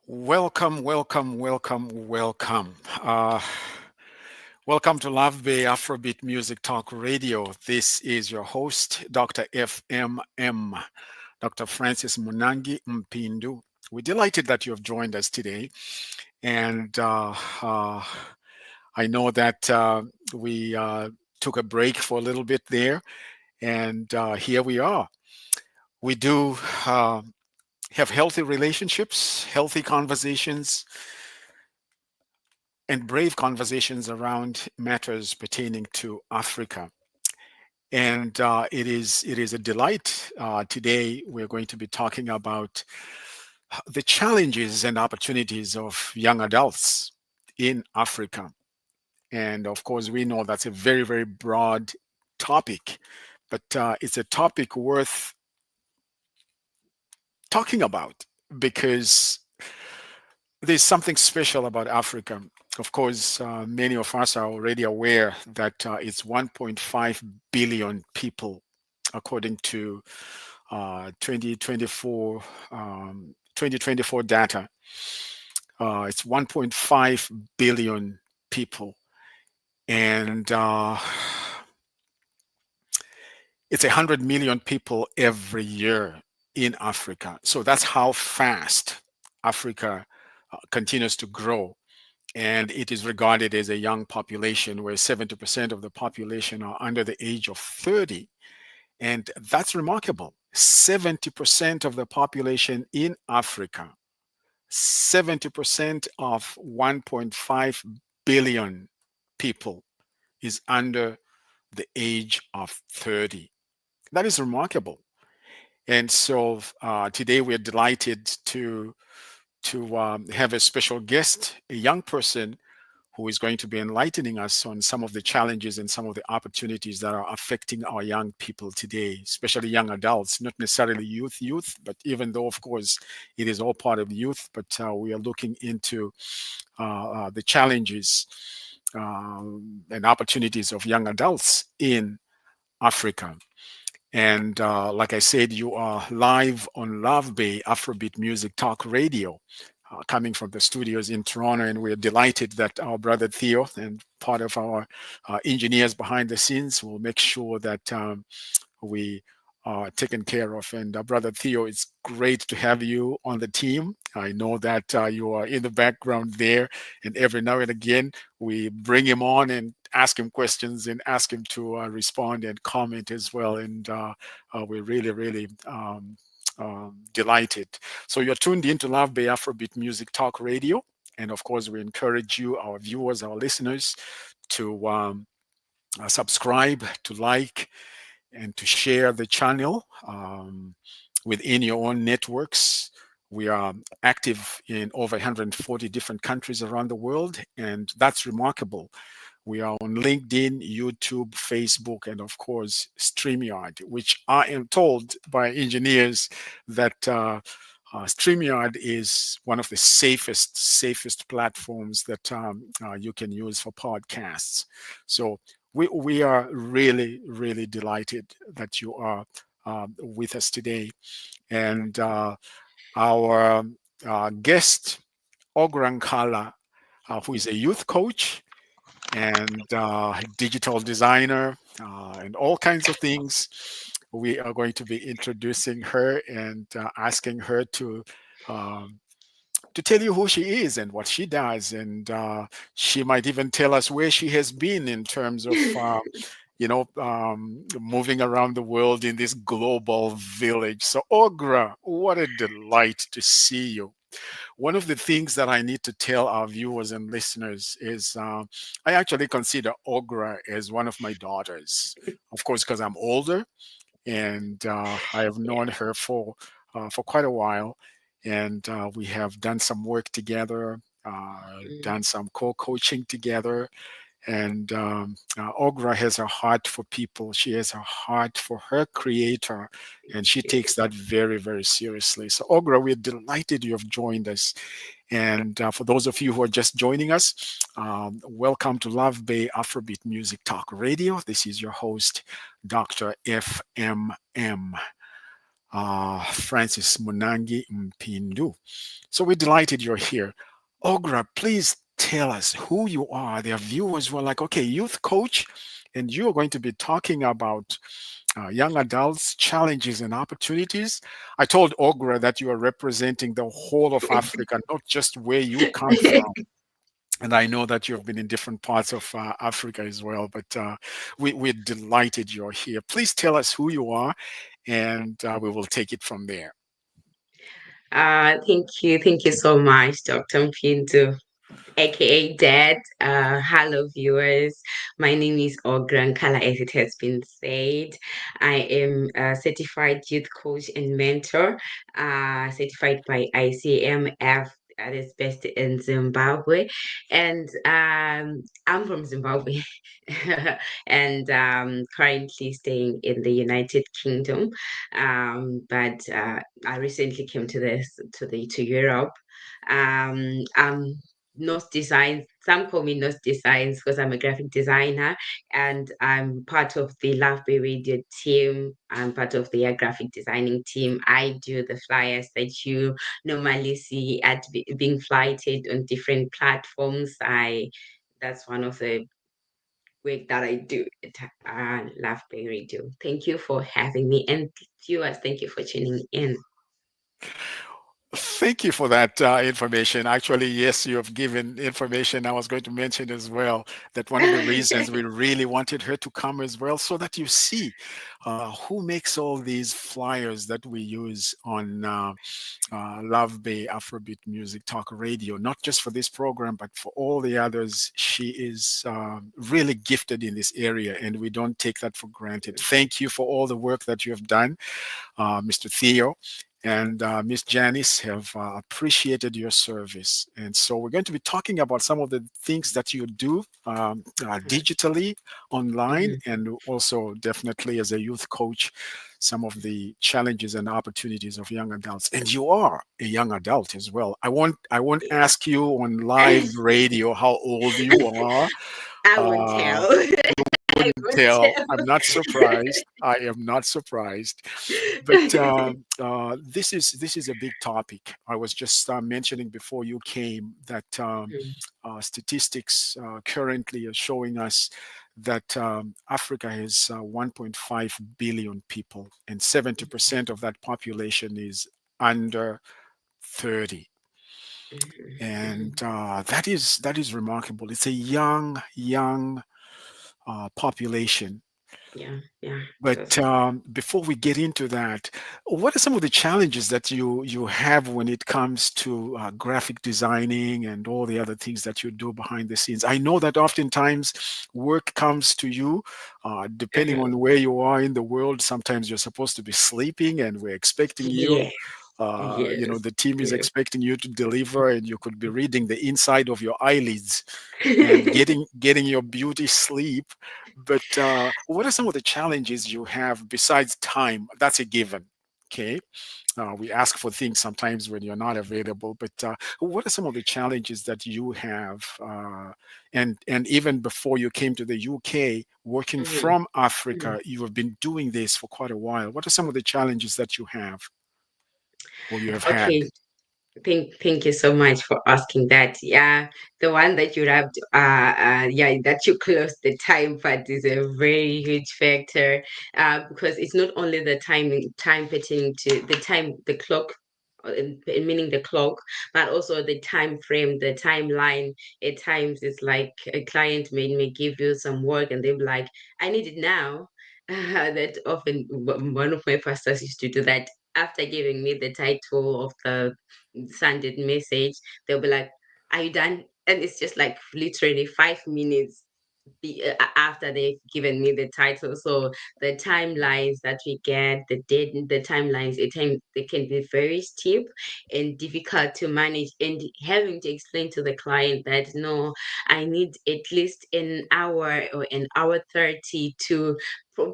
Welcome, welcome, welcome, welcome. Welcome to Love Bay Afrobeat Music Talk Radio. This is your host, Dr. FMM, Dr. Francis Munangi Mpindu. We're delighted that you have joined us today. And I know that we took a break for a little bit there, and here we are. We do have healthy relationships, healthy conversations, and brave conversations around matters pertaining to Africa. And it is a delight. Today, we're going to be talking about the challenges and opportunities of young adults in Africa. And of course, we know that's a very, very broad topic, but it's a topic worth talking about because there's something special about Africa. Of course, many of us are already aware that it's 1.5 billion people, according to 2024 2024 data. It's 1.5 billion people, and it's 100 million people every year in Africa. So that's how fast Africa continues to grow. And it is regarded as a young population where 70% of the population are under the age of 30. And that's remarkable. 70% of the population in Africa, 70% of 1.5 billion people is under the age of 30. That is remarkable. And so today we're delighted to have a special guest, a young person who is going to be enlightening us on some of the challenges and some of the opportunities that are affecting our young people today, especially young adults, not necessarily youth, but even though, of course, it is all part of youth, but we are looking into the challenges and opportunities of young adults in Africa. And like I said, you are live on Love Bay Afrobeat Music Talk Radio, coming from the studios in Toronto. And we're delighted that our brother Theo and part of our engineers behind the scenes will make sure that we are taken care of. And brother Theo, it's great to have you on the team. I know that you are in the background there, and every now and again we bring him on and ask him questions and ask him to respond and comment as well. And we're really, really delighted. So you're tuned into Love Bay Afrobeat Music Talk Radio. And of course, we encourage you, our viewers, our listeners, to subscribe, to like, and to share the channel within your own networks. We are active in over 140 different countries around the world, and that's remarkable. We are on LinkedIn, YouTube, Facebook, and of course, StreamYard, which I am told by engineers that StreamYard is one of the safest platforms that you can use for podcasts. So we are really, really delighted that you are with us today. And our guest, Ogra Nkala, who is a youth coach and digital designer and all kinds of things. We are going to be introducing her and asking her to tell you who she is and what she does, and she might even tell us where she has been in terms of moving around the world in this global village. So, Ogra, what a delight to see you. One of the things that I need to tell our viewers and listeners is I actually consider Ogra as one of my daughters, of course, because I'm older, and I have known her for quite a while, and we have done some work together, done some co-coaching together. And Ogra has a heart for people. She has a heart for her creator, and she takes that very, very seriously. So, Ogra, we're delighted you have joined us. And for those of you who are just joining us, welcome to Love Bay Afrobeat Music Talk Radio. This is your host, Dr. FMM. Francis Munangi Mpindu. So we're delighted you're here. Ogra, please tell us who you are. Their viewers were like, okay, youth coach, and you're going to be talking about young adults, challenges, and opportunities. I told Ogra that you are representing the whole of Africa, not just where you come from. And I know that you've been in different parts of Africa as well, but we're delighted you're here. Please tell us who you are, and we will take it from there. Thank you so much, Dr. Mpindu, aka Dad. Hello, viewers. My name is Ogra Nkala, as it has been said. I am a certified youth coach and mentor, certified by ICMF. That is based in Zimbabwe, and I'm from Zimbabwe, and currently staying in the United Kingdom. But I recently came to Europe. I'm Nose Designs. Some call me Nose Designs because I'm a graphic designer, and I'm part of the Love Bay Radio team. I'm part of the graphic designing team. I do the flyers that you normally see being flighted on different platforms. I That's one of the work that I do at Love Bay Radio. Thank you for having me, and viewers, thank you for tuning in. Thank you for that information. Actually, yes, you have given information I was going to mention as well. That one of the reasons we really wanted her to come as well, so that you see who makes all these flyers that we use on Love Bay Afrobeat Music Talk Radio, not just for this program, but for all the others. She is really gifted in this area, and we don't take that for granted. Thank you for all the work that you have done, Mr. Theo and Miss Janice have appreciated your service. And so we're going to be talking about some of the things that you do digitally, online, Mhm. and also definitely as a youth coach, some of the challenges and opportunities of young adults. And you are a young adult as well. I won't ask you on live radio how old you are. I won't Uh, tell. I wouldn't won't tell. tell. I'm not surprised. I am not surprised. But this is a big topic. I was just mentioning before you came that statistics currently are showing us that Africa has 1.5 billion people, and 70% of that population is under 30. Mhm, And mhm. that is remarkable. It's a young population. Yeah, yeah, But totally. before we get into that, what are some of the challenges that you have when it comes to graphic designing and all the other things that you do behind the scenes? I know that oftentimes work comes to you, depending Uh-huh. on where you are in the world. Sometimes you're supposed to be sleeping, and we're expecting you. Yes, yes, The team is yes. expecting you to deliver, and you could be reading the inside of your eyelids and getting your beauty sleep. But what are some of the challenges you have besides time? That's a given. Okay. We ask for things sometimes when you're not available, but what are some of the challenges that you have? And even before you came to the UK, working Mhm, from Africa, mhm. you have been doing this for quite a while. What are some of the challenges that you have or you have had? Okay, thank you so much for asking that. Yeah, the one that you wrapped, yeah, that you closed the time part is a very huge factor, because it's not only the time pertaining to the time, the clock, meaning the clock, but also the time frame, the timeline. At times, it's like a client may give you some work, and they'll be like, "I need it now." That often one of my pastors used to do that after giving me the title of the Sunday message. They'll be like, "Are you done?" And it's just like literally 5 minutes after they've given me the title. So the timelines that we get, the timelines, they can be very steep and difficult to manage. And having to explain to the client that no, I need at least an hour or an hour 30 to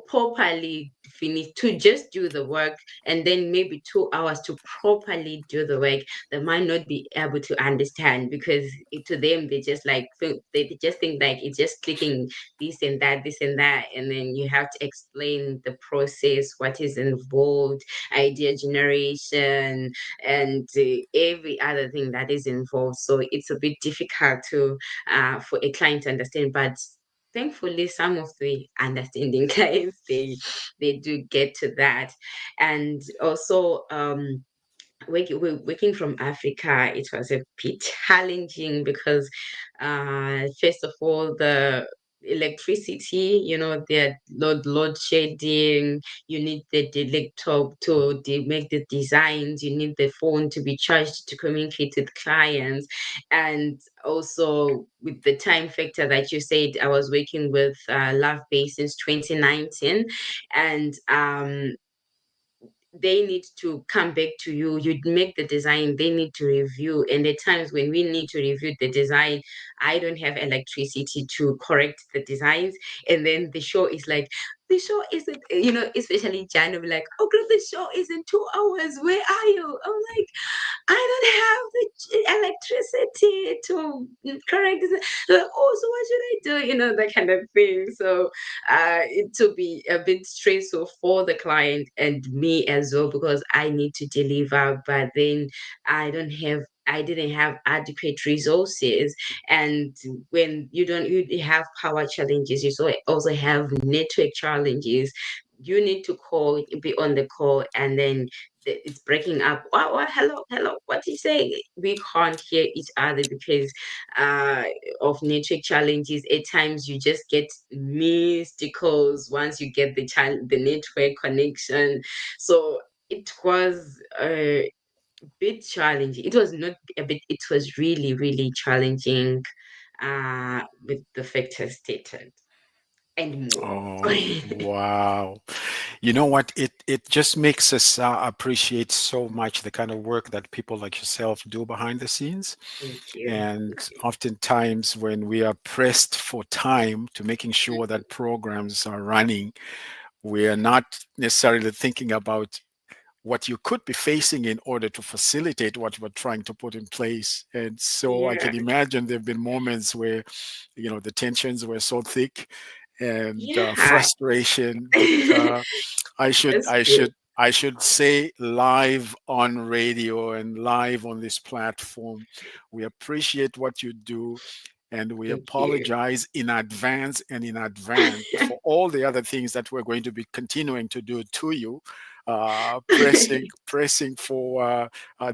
properly finish, to just do the work, and then maybe 2 hours to properly do the work, they might not be able to understand, because to them they just like they just think like it's just clicking this and that, and then you have to explain the process, what is involved, idea generation, and every other thing that is involved. So it's a bit difficult to for a client to understand, but thankfully some of the understanding clients, they do get to that. And also, working from Africa, it was a bit challenging because, first of all, the electricity, the load shedding. You need the laptop to make the designs. You need the phone to be charged to communicate with clients, and also with the time factor that you said. I was working with Love Base since 2019, and they need to come back to you. You make the design, they need to review. And at times when we need to review the design, I don't have electricity to correct the designs. And then the show is like, the show isn't, especially Jan will be like, oh, girl, the show is in 2 hours. Where are you? I'm like, I don't have the electricity to correct this. Like, oh, so what should I do? That kind of thing. So it to be a bit stressful for the client and me as well, because I need to deliver, but then I didn't have adequate resources. And when you have power challenges, you also have network challenges. You need to be on the call, and then it's breaking up. Hello, hello. What do you say? We can't hear each other because uh, of network challenges. At times, you just get missed calls once you get the network connection. So it was a bit challenging. It was not a bit. It was really, really challenging, with the factors stated and more. Oh, wow. You know what? It just makes us appreciate so much the kind of work that people like yourself do behind the scenes. Thank you. And oftentimes, when we are pressed for time to making sure that programs are running, we are not necessarily thinking about what you could be facing in order to facilitate what we're trying to put in place. And so I Yeah, can imagine there have been moments where, the tensions were so thick and yeah. frustration. But I should, That's I good. should, I should say live on radio and live on this platform, we appreciate what you do. And we Thank you. apologize in advance for all the other things that we're going to be continuing to do to you, pressing for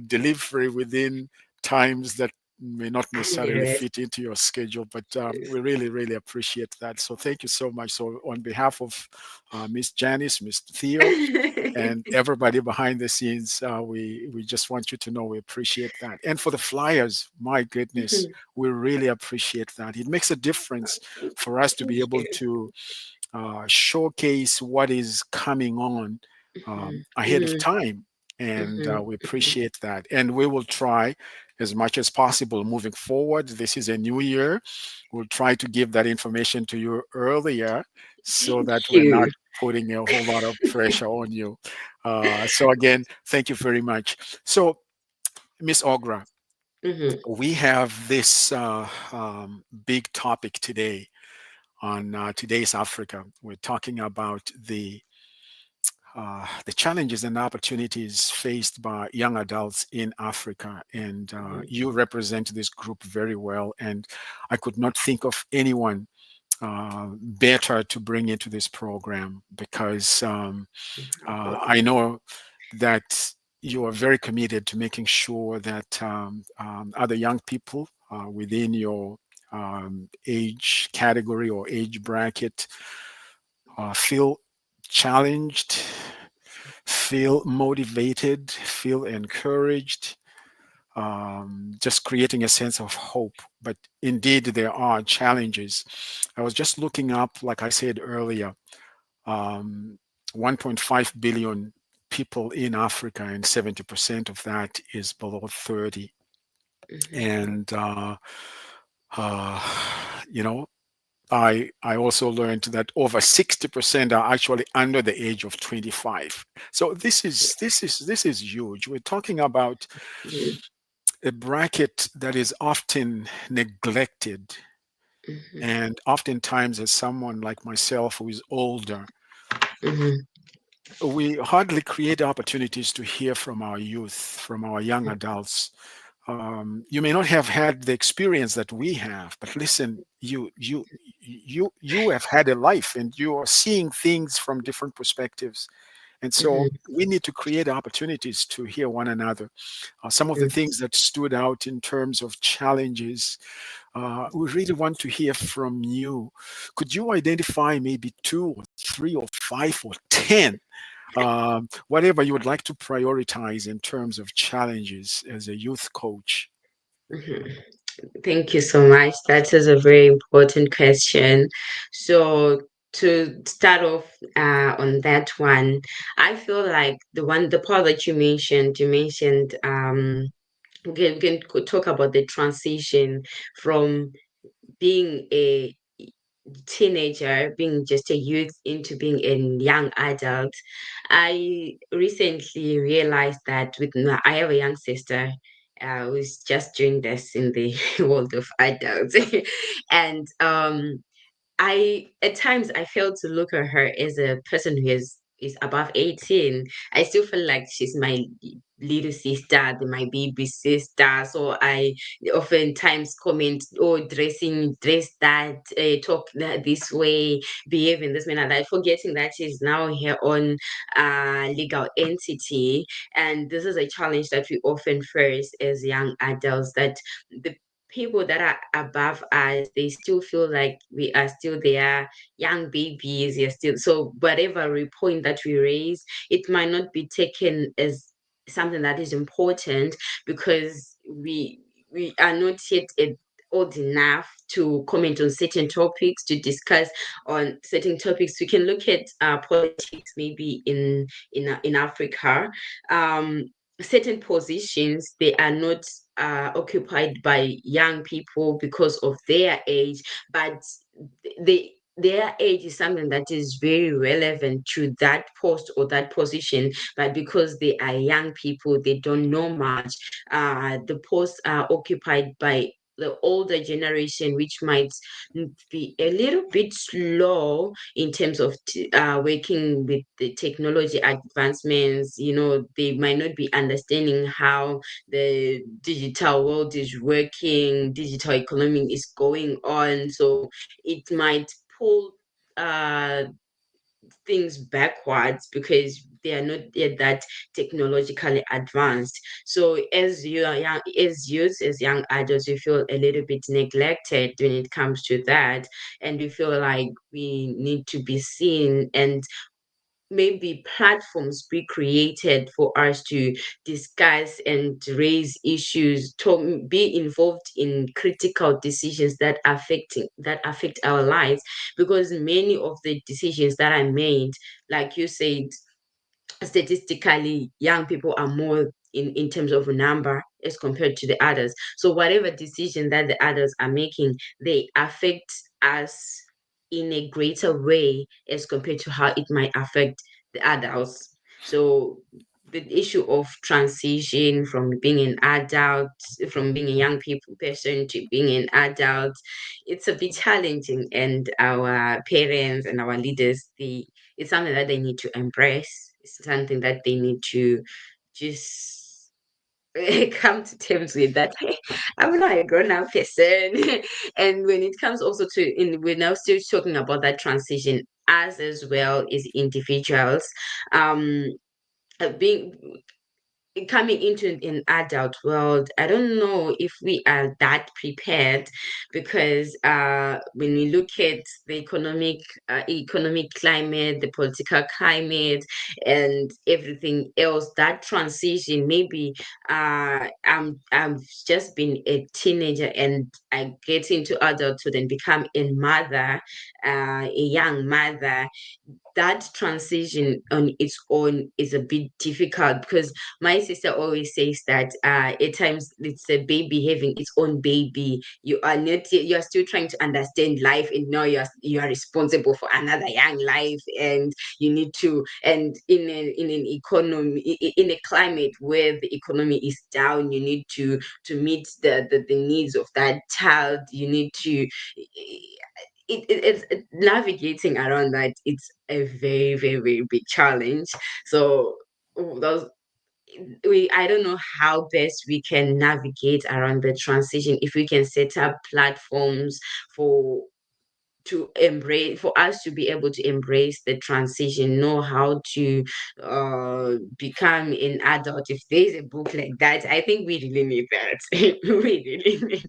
delivery within times that may not necessarily Yes. fit into your schedule, but we really, really appreciate that. So thank you so much. So on behalf of Miss Janice, Mr. Theo, and everybody behind the scenes, we just want you to know we appreciate that. And for the flyers, my goodness, we really appreciate that. It makes a difference for us to Thank be able you. to showcase what is coming on Mhm, ahead of mhm, time. And mhm, we mhm. appreciate that. And we will try as much as possible moving forward. This is a new year. We'll try to give that information to you earlier so Thank that we're not you. putting a whole lot of pressure on you. So, again, thank you very much. So, Miss Ogra, Mhm, we have this big topic today on today's Africa. We're talking about the challenges and opportunities faced by young adults in Africa. And mhm. you represent this group very well. And I could not think of anyone better to bring into this program because I know that you are very committed to making sure that other young people within your age category or age bracket feel challenged, feel motivated, feel encouraged, just creating a sense of hope. But indeed, there are challenges. I was just looking up, like I said earlier, um, 1.5 billion people in Africa, and 70% of that is below 30. Mhm. And, uh, you know, I also learned that over 60% are actually under the age of 25. So this is huge. We're talking about Mm-hmm. a bracket that is often neglected, Mm-hmm. and oftentimes, as someone like myself who is older, Mm-hmm. we hardly create opportunities to hear from our youth, from our young adults. You may not have had the experience that we have, but listen, you have had a life, and you are seeing things from different perspectives. And so Mm-hmm. we need to create opportunities to hear one another. Some of the things that stood out in terms of challenges, we really want to hear from you. Could you identify maybe two or three or five or 10, whatever you would like to prioritize in terms of challenges as a youth coach? Mm-hmm. Thank you so much. That is a very important question. So to start off on that one, I feel like the part that you mentioned we can talk about the transition from being a teenager, being just a youth into being a young adult. I recently realized that I have a young sister who's just doing this in the world of adults, and I at times I fail to look at her as a person who is above 18. I still feel like she's my little sister, my baby sister. So I oftentimes comment, oh, dress that, talk that this way, behave in this manner, that forgetting that she's now her own legal entity. And this is a challenge that we often face as young adults, that the people that are above us, they still feel like we are still their young babies. You're still, so whatever point that we raise, it might not be taken as something that is important, because we are not yet old enough to comment on certain topics, to discuss on certain topics. We can look at politics, maybe in Africa. um Certain positions, they are not occupied by young people because of their age, but their age is something that is very relevant to that post or that position, but because they are young people, they don't know much. The posts are occupied by the older generation, which might be a little bit slow in terms of working with the technology advancements. They might not be understanding how the digital world is working, digital economy is going on. So it might pull uh things backwards because they are not yet that technologically advanced. So as you are young, as youth, as young adults, we feel a little bit neglected when it comes to that, and we feel like we need to be seen, and maybe platforms be created for us to discuss and raise issues, to be involved in critical decisions that affect our lives, because many of the decisions that are made, like you said, statistically young people are more in terms of number as compared to the others. So whatever decision that the others are making, they affect us in a greater way as compared to how it might affect the adults. So the issue of transition from being an adult, from being a young people person to being an adult, it's a bit challenging, and our parents and our leaders, it's something that they need to embrace. It's something that they need to just come to terms with, that hey, I'm not a grown-up person. And when it comes also we're now still talking about that transition, us as well as individuals, um being coming into an adult world, I don't know if we are that prepared, because when we look at the economic climate, the political climate, and everything else, that transition, maybe I've just been a teenager and I get into adulthood and become a mother, a young mother. that transition on its own is a bit difficult, because my sister always says that at times it's a baby having its own baby. You are not you are still trying to understand life, and now you are responsible for another young life, and you need to, and in an economy, in a climate where the economy is down, you need to meet the needs of that child. You need to navigating around that. It's a very, very, very big challenge. So those we I don't know how best we can navigate around the transition, if we can set up platforms for to embrace, for us to be able to embrace the transition, know how to become an adult. If there's a book like that, I think we really need that. We really need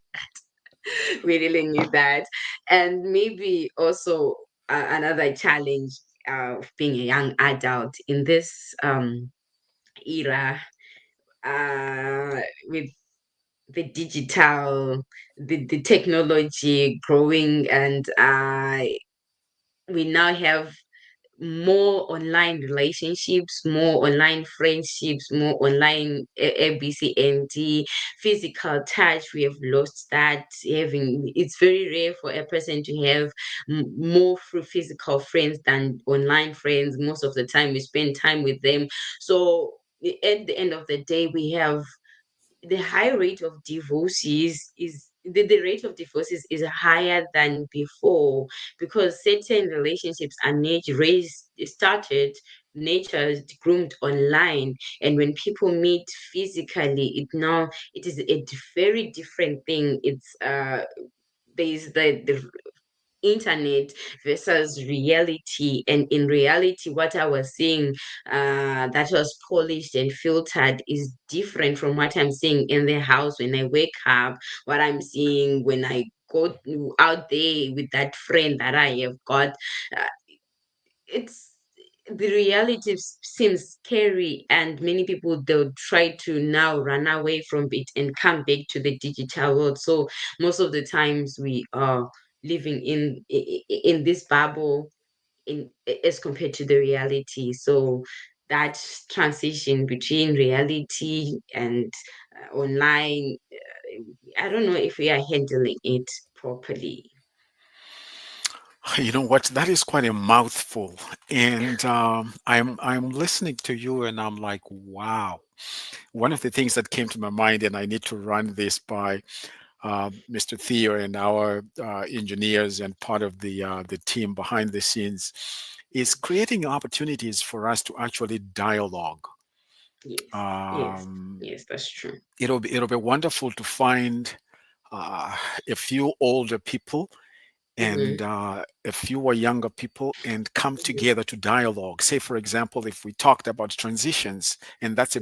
we really need that. And maybe also another challenge of being a young adult in this era, with the digital, the technology growing, and we now have more online relationships, more online friendships, more online ABCND, physical touch. We have lost that. Having It's very rare for a person to have more physical friends than online friends. Most of the time, we spend time with them. So at the end of the day, we have the high rate of divorces is the rate of divorces is higher than before, because certain relationships are nature raised started nature groomed online, and when people meet physically, it is a very different thing. It's there's the internet versus reality, and in reality, what I was seeing that was polished and filtered is different from what I'm seeing in the house when I wake up, what I'm seeing when I go out there with that friend that I have got. uh, it's The reality seems scary, and many people, they'll try to now run away from it and come back to the digital world. So most of the times we are living in this bubble, in as compared to the reality. So that transition between reality and online, I don't know if we are handling it properly. You know what? That is quite a mouthful, and I'm listening to you, and I'm like, wow. One of the things that came to my mind, and I need to run this by Mr. Theo and our engineers and part of the team behind the scenes, is creating opportunities for us to actually dialogue. Yes, yes, Um, yes, that's true. it'll be wonderful to find uh, a few older people and Mm-hmm. a fewer younger people and come together to dialogue. Say, for example, if we talked about transitions, and that's a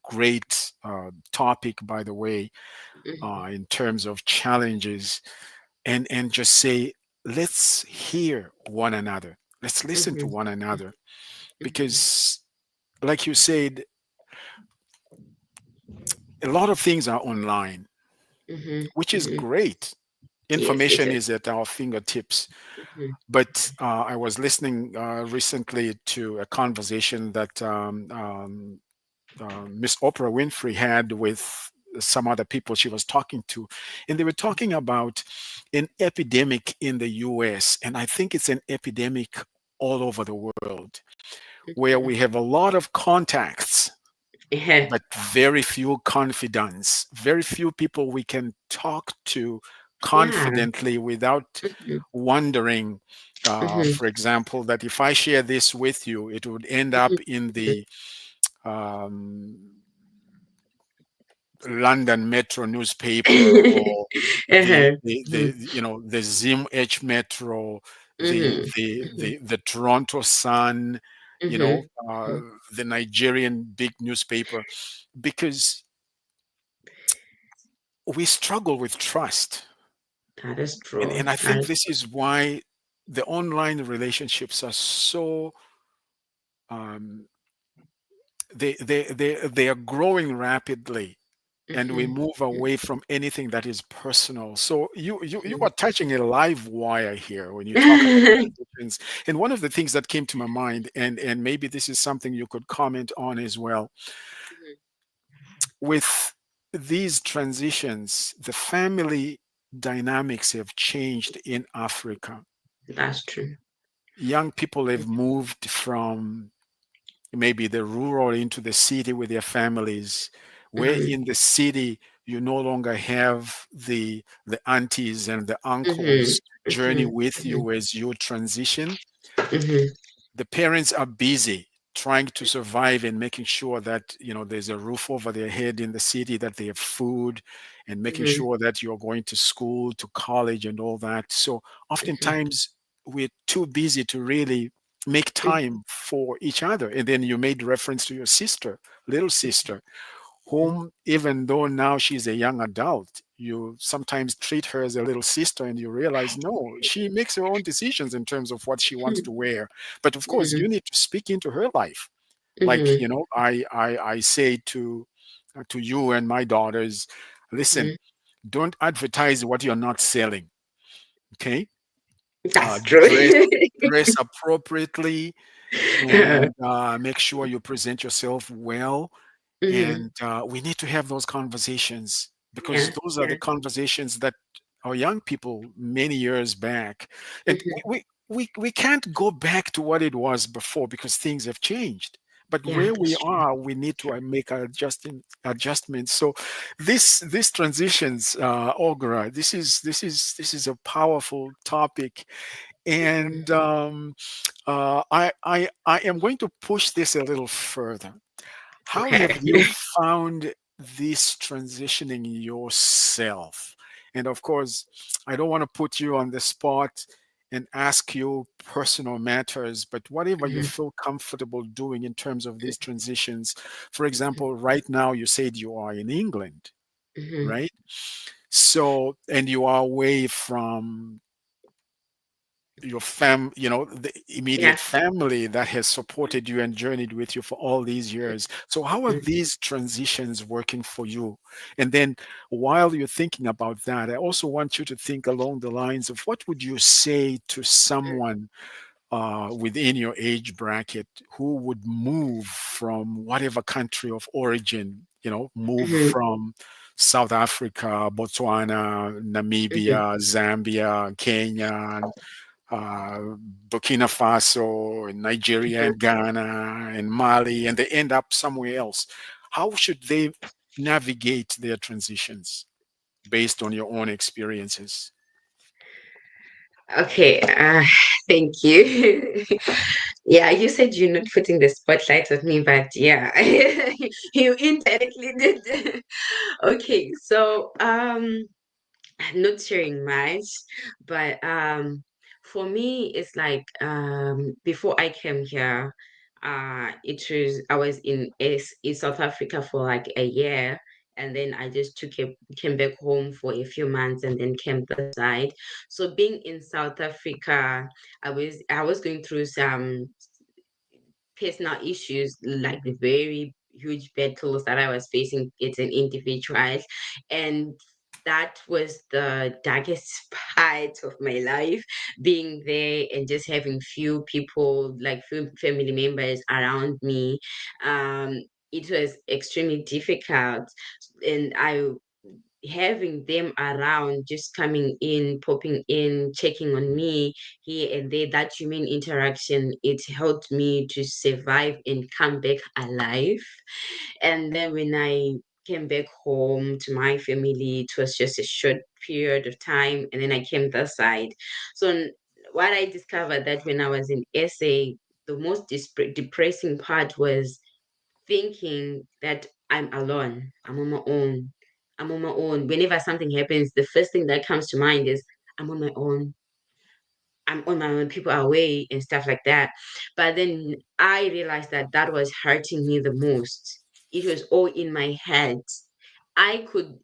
great topic, by the way, Mm-hmm. in terms of challenges, and just say, let's hear one another. Let's listen to Mm-hmm. one another Mm-hmm. because, like you said, a lot of things are online, Mm-hmm. which is Mm-hmm. great. Yes, it Information is. is at our fingertips. Mm-hmm. But I was listening recently to a conversation that Miss Oprah Winfrey had with some other people she was talking to, and they were talking about an epidemic in the US, and I think it's an epidemic all over the world, where Mm-hmm. we have a lot of contacts, Yeah. but very few confidants, very few people we can talk to Yeah. confidently without Mm-hmm. wondering, Mm-hmm. for example, that if I share this with you, it would end up in the um, London Metro newspaper or Uh-huh. the Zim H Metro, the Mm-hmm. the Mm-hmm. the Toronto Sun, you know, Mm-hmm. Mm-hmm. the Nigerian big newspaper, because we struggle with trust. That is And true. I That think is this is why the online relationships are so um, they are growing rapidly, and we Mhm. move away from anything that is personal. So you are touching a live wire here when you talk about Mhm. transitions. And one of the things that came to my mind, and maybe this is something you could comment on as well, with these transitions, the family dynamics have changed in Africa. That's true. Young people have moved from maybe the rural into the city with their families, where Mhm. in the city you no longer have the aunties and the Mhm. uncles journey Mhm. with Mhm. you as you transition. Mhm. The parents are busy trying to survive and making sure that there's a roof over their head in the city, that they have food, and making Mhm. sure that you're going to school, to college, and all that. So Mhm. oftentimes we're too busy to really make Mhm. time for each other. And then you made reference to your sister, little sister, whom, even though now she's a young adult, you sometimes treat her as a little sister, and you realize, no, she makes her own decisions in terms of what she wants to wear. But of course, you Mhm. need to speak into her life. Like, Mhm. I say to you and my daughters, listen, Mhm. don't advertise what you're not selling. Okay. That's Dress true. dress appropriately, and make sure you present yourself well. Mhm. And we need to have those conversations, because Yeah. those are the Yeah. conversations that our young people many years back, and Mhm. we can't go back to what it was before, because things have changed. But Yeah, where we that's true. are, we need to make adjustments. So this transitions, Ogra, this is a powerful topic. And I am going to push this a little further. How have Okay. you found this transitioning yourself? And of course, I don't want to put you on the spot and ask you personal matters, but whatever you Mhm. feel comfortable doing in terms of these transitions. For example, right now you said you are in England, Mhm. right? So, and you are away from your the immediate Yeah. family that has supported you and journeyed with you for all these years. So how are Mhm. these transitions working for you? And then while you're thinking about that, I also want you to think along the lines of, what would you say to someone within your age bracket who would move from whatever country of origin, move Mhm. from South Africa, Botswana, Mhm. Namibia, Zambia, Kenya, uh, Burkina Faso, and Nigeria, Mhm. and Ghana, and Mali, and they end up somewhere else. How should they navigate their transitions based on your own experiences? Okay, thank you. Yeah, you said you're not putting the spotlight on me, but yeah, you indirectly did. Okay, so not sharing much, but for me it's like before I came here, I was in South Africa for like a year, and then I just came back home for a few months and then came this side. So being in South Africa, I was going through some personal issues, like the very huge battles that I was facing as an individual. And that was the darkest part of my life, being there and just having few people, like few family members around me. It was extremely difficult. And I having them around, just coming in, popping in, checking on me here and there, that human interaction, it helped me to survive and come back alive. And then when I came back home to my family, it was just a short period of time, and then I came this side. So what I discovered, that when I was in SA, the most depressing part was thinking that I'm alone. I'm on my own. I'm on my own. Whenever something happens, the first thing that comes to mind is I'm on my own. I'm on my own. People are away and stuff like that. But then I realized that that was hurting me the most. It was all in my head. I could,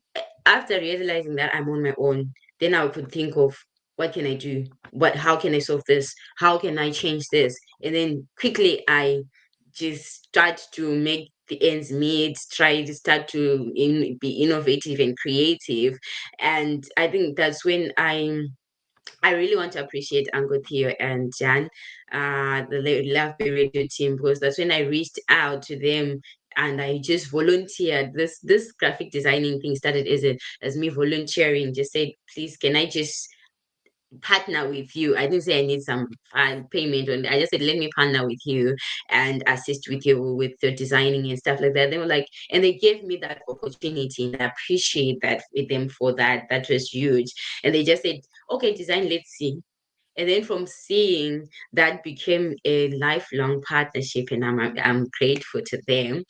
after realizing that I'm on my own, then I could think of, what can I do? How can I solve this? How can I change this? And then quickly I just start to make the ends meet, try to start to be innovative and creative. And I think that's when I really want to appreciate Uncle Theo and Jan, the Love Bay Radio team, because that's when I reached out to them and I just volunteered. This graphic designing thing started as me volunteering. Just said, please, can I just partner with you? I didn't say I need some payment, and I just said, let me partner with you and assist with you with your designing and stuff like that. They were like, and they gave me that opportunity, and I appreciate that with them for that. That was huge. And they just said, okay, design, let's see. And then from seeing that became a lifelong partnership, and I'm grateful to them.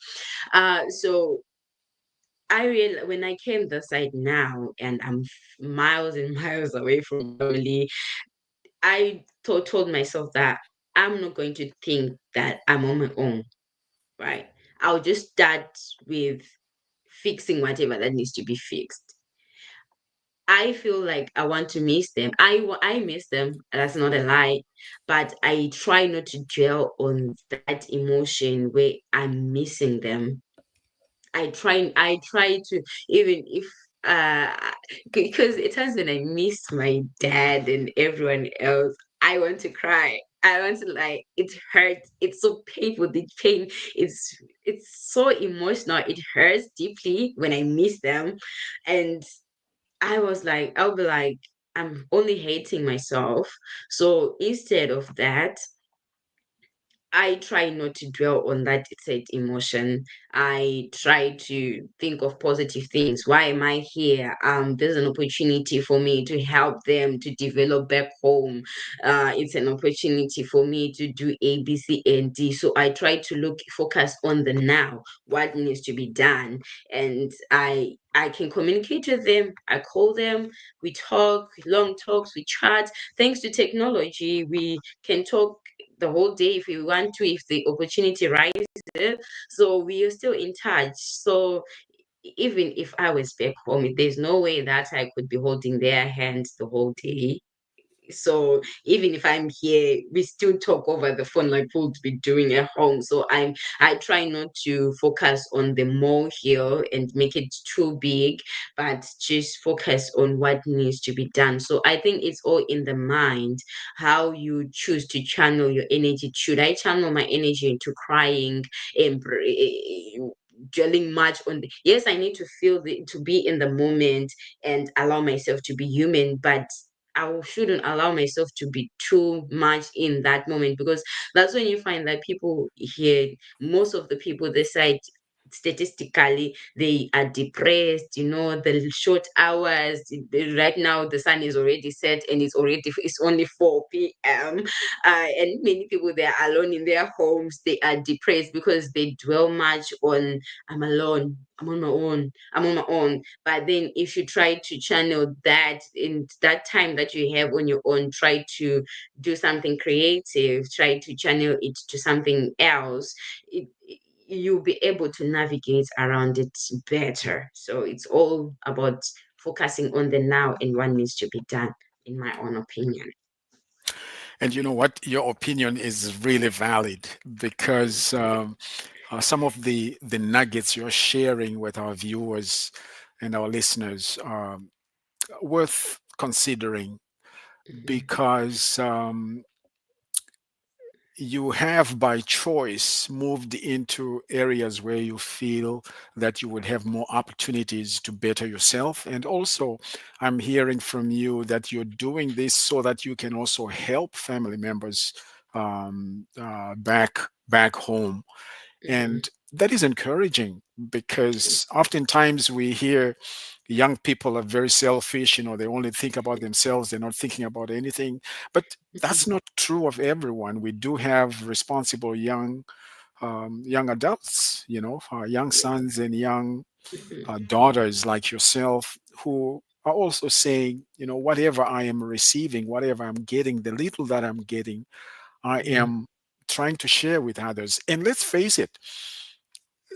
So I real when I came this side now, and I'm miles and miles away from family, I told myself that I'm not going to think that I'm on my own, right? I'll just start with fixing whatever that needs to be fixed. I feel like I want to miss them. I miss them. That's not a lie, but I try not to dwell on that emotion where I'm missing them. I try to, even if uh because it times when I miss my dad and everyone else, I want to cry. I want to, like, it hurts. It's so painful. The pain, it's so emotional. It hurts deeply when I miss them. And I'll be like, I'm only hating myself. So instead of that, I try not to dwell on that said emotion. I try to think of positive things. Why am I here? There's an opportunity for me to help them to develop back home. It's an opportunity for me to do A, B, C, and D. So I try to focus on the now, what needs to be done, and I can communicate with them. I call them. We talk long talks. We chat. Thanks to technology, we can talk the whole day if we want to, if the opportunity rises. So we are still in touch. So even if I was back home, there's no way that I could be holding their hands the whole day. So even if I'm here, we still talk over the phone like we'll be doing at home. So I try not to focus on the molehill and make it too big, but just focus on what needs to be done. So I think it's all in the mind, how you choose to channel your energy. Should I channel my energy into crying and dwelling much on yes, I need to feel to be in the moment and allow myself to be human, but shouldn't allow myself to be too much in that moment, because that's when you find that people here, most of the people decide statistically they are depressed. The short hours, right now the sun is already set and it's only 4 p.m. And many people, they are alone in their homes, they are depressed because they dwell much on, I'm alone, I'm on my own, I'm on my own. But then if you try to channel that in that time that you have on your own, try to do something creative, try to channel it to something else, you'll be able to navigate around it better. So it's all about focusing on the now and what needs to be done, in my own opinion. And you know what? Your opinion is really valid because some of the nuggets you're sharing with our viewers and our listeners are worth considering Mhm, because you have by choice moved into areas where you feel that you would have more opportunities to better yourself. And also, I'm hearing from you that you're doing this so that you can also help family members back home. mhm, And that is encouraging because oftentimes we hear young people are very selfish, they only think about themselves, they're not thinking about anything. But that's mhm, not true of everyone. We do have responsible young adults, young sons and young mhm, daughters like yourself who are also saying, whatever I am receiving, whatever I'm getting, the little that I'm getting, I mhm, am trying to share with others. And let's face it,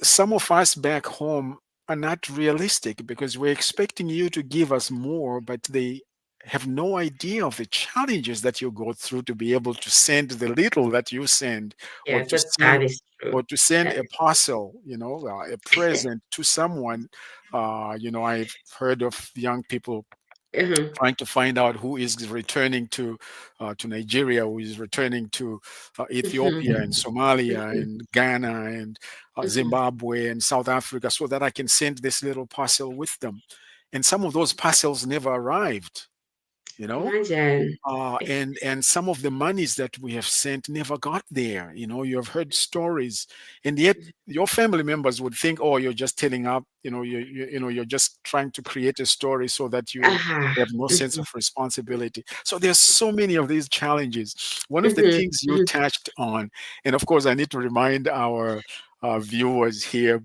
some of us back home are not realistic because we're expecting you to give us more, but they have no idea of the challenges that you go through to be able to send the little that you send or yeah, to that's send sad. true. or to send That a parcel, a present to someone. I've heard of young people uh-huh. trying to find out who is returning to Nigeria, who is returning to Ethiopia and Mhm. Somalia Mhm. and Ghana and Mhm. Zimbabwe and South Africa, so that I can send this little parcel with them. And some of those parcels never arrived. You know, Imagine. and some of the monies that we have sent never got there. You have heard stories, and yet your family members would think, oh, you're just telling up. You're just trying to create a story so that you Uh-huh. have no sense Mhm. of responsibility. So there's so many of these challenges. One of the Mhm. things you Mhm. touched on, and of course, I need to remind our viewers here.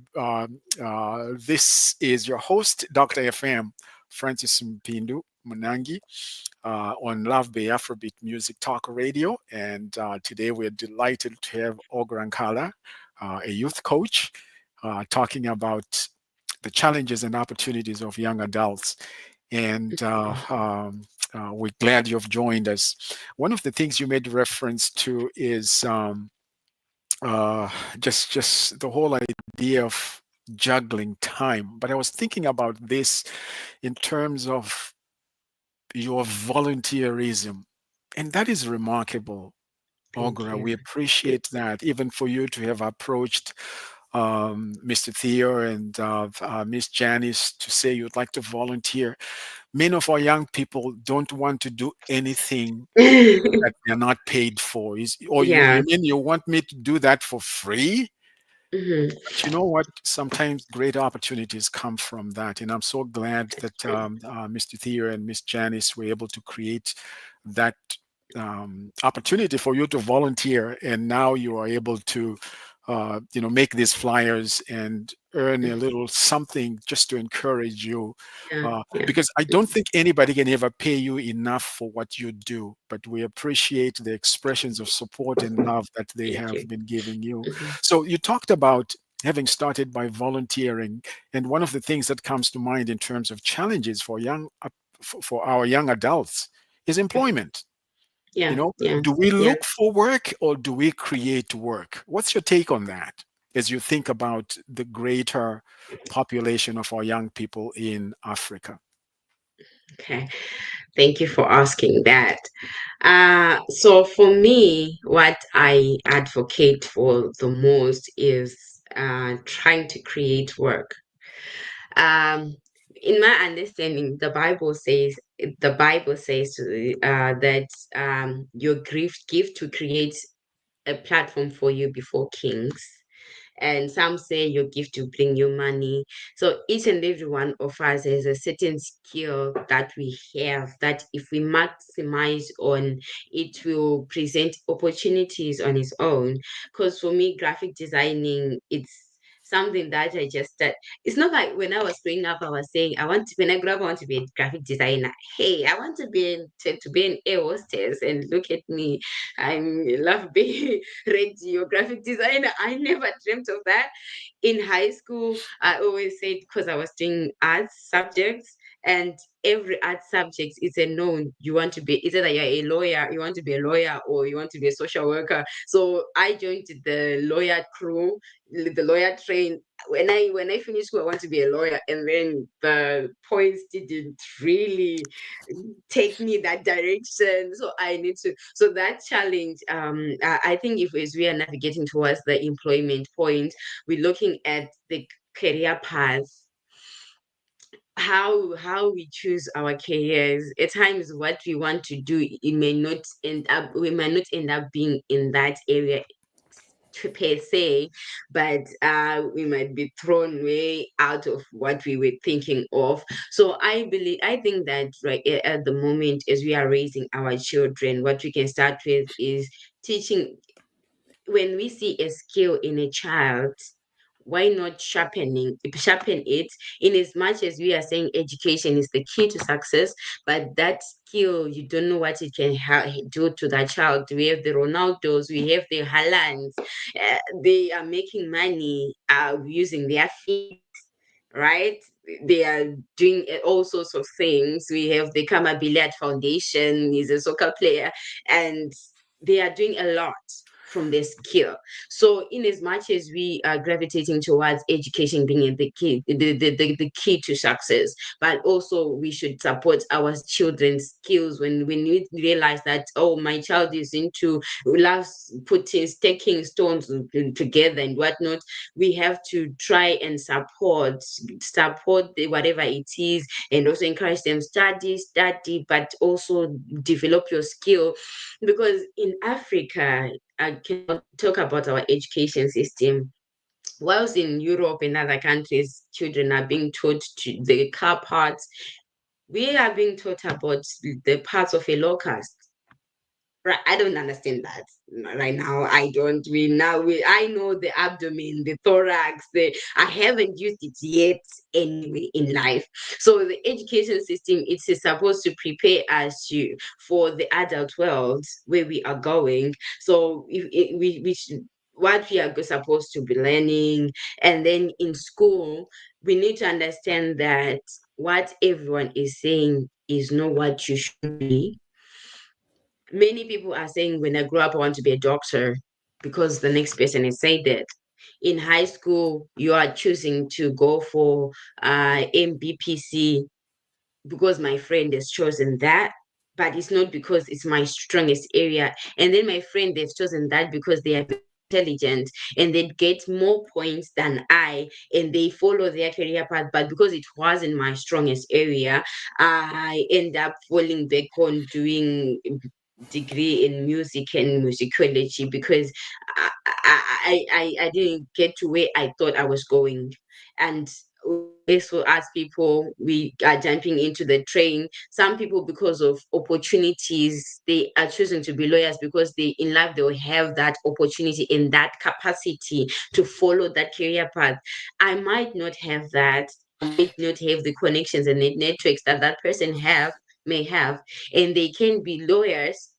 This is your host, Dr. FM, Francis Mpindu Munangi, on Love Bay Afrobeat Music Talk Radio. And today we're delighted to have Ogra Nkala, a youth coach, talking about the challenges and opportunities of young adults. And we're glad you've joined us. One of the things you made reference to is uh, just the whole idea of juggling time. But I was thinking about this in terms of your volunteerism. And that is remarkable, Thank Ogra. We you. appreciate that, even for you to have approached Mr. Theo and Miss Janice to say you'd like to volunteer. Many of our young people don't want to do anything that they're not paid for. Or you Yeah. mean you want me to do that for free? Mhm. But you know what? Sometimes great opportunities come from that. And I'm so glad that Mr. Theo and Miss Janice were able to create that opportunity for you to volunteer. And now you are able to, make these flyers and earn a little something just to encourage you. Yeah. Yeah. Because I don't think anybody can ever pay you enough for what you do, but we appreciate the expressions of support and love that they Thank have you. been giving you. Mhm. So you talked about having started by volunteering, and one of the things that comes to mind in terms of challenges for for our young adults is employment. Yeah. Yeah. Do we Yeah. look for work or do we create work? What's your take on that as you think about the greater population of our young people in Africa? Okay. Thank you for asking that. So for me, what I advocate for the most is trying to create work. Um, in my understanding, the Bible says that your gift to create a platform for you before kings, and some say your gift will bring you money. So each and every one of us has a certain skill that we have that if we maximize on, it will present opportunities on its own. Because for me, graphic designing, it's something that I just it's not like when I was growing up, I was saying when I grow up I want to be a graphic designer. Hey, I want to be an air hostess, and look at me. I'm love being radiographic designer. I never dreamt of that. In high school, I always said, because I was doing arts subjects, and every art subject is a known. You want to be, is either you're a lawyer, you want to be a lawyer, or you want to be a social worker. So I joined the lawyer crew, the lawyer train. When I finished school, I want to be a lawyer, and then the points didn't really take me that direction. So I need to. So that challenge, I think if as we are navigating towards the employment point, we're looking at the career path, how we choose our careers. At times what we want to do, it may not end up we might not end up being in that area to per se, but we might be thrown way out of what we were thinking of. So I think that right at the moment, as we are raising our children, what we can start with is teaching. When we see a skill in a child, why not sharpen it? In as much as we are saying education is the key to success, but that skill, you don't know what it can do to that child. We have the Ronaldos, we have the Haalands. They are making money using their feet, right? They are doing all sorts of things. We have the Kama Billiard Foundation, he's a soccer player, and they are doing a lot. from their skill. So in as much as we are gravitating towards education being the key to success, but also we should support our children's skills when we realize that, oh, my child is into loves putting staking stones together and whatnot. We have to try and support whatever it is, and also encourage them study, but also develop your skill. Because in Africa, I can talk about our education system. Whilst in Europe and other countries, children are being taught to the car parts, we are being taught about the parts of a locust. Right, I don't understand that right now. I don't. I know the abdomen, the thorax. I haven't used it yet anyway in life. So the education system, it's supposed to prepare us for the adult world where we are going. So we should, what we are supposed to be learning, and then in school we need to understand that what everyone is saying is not what you should be. Many people are saying, when I grow up, I want to be a doctor because the next person has said that. In high school, you are choosing to go for MBPC because my friend has chosen that, but it's not because it's my strongest area. And then my friend, they've chosen that because they are very intelligent and they get more points than I, and they follow their career path. But because it wasn't my strongest area, I end up falling back on doing degree in music and musicology because I didn't get to where I thought I was going. And also, as people, we are jumping into the train. Some people, because of opportunities, they are choosing to be lawyers because they in life they will have that opportunity and that capacity to follow that career path. I might not have that. I might not have the connections and the networks that that person have may have, and they can be lawyers.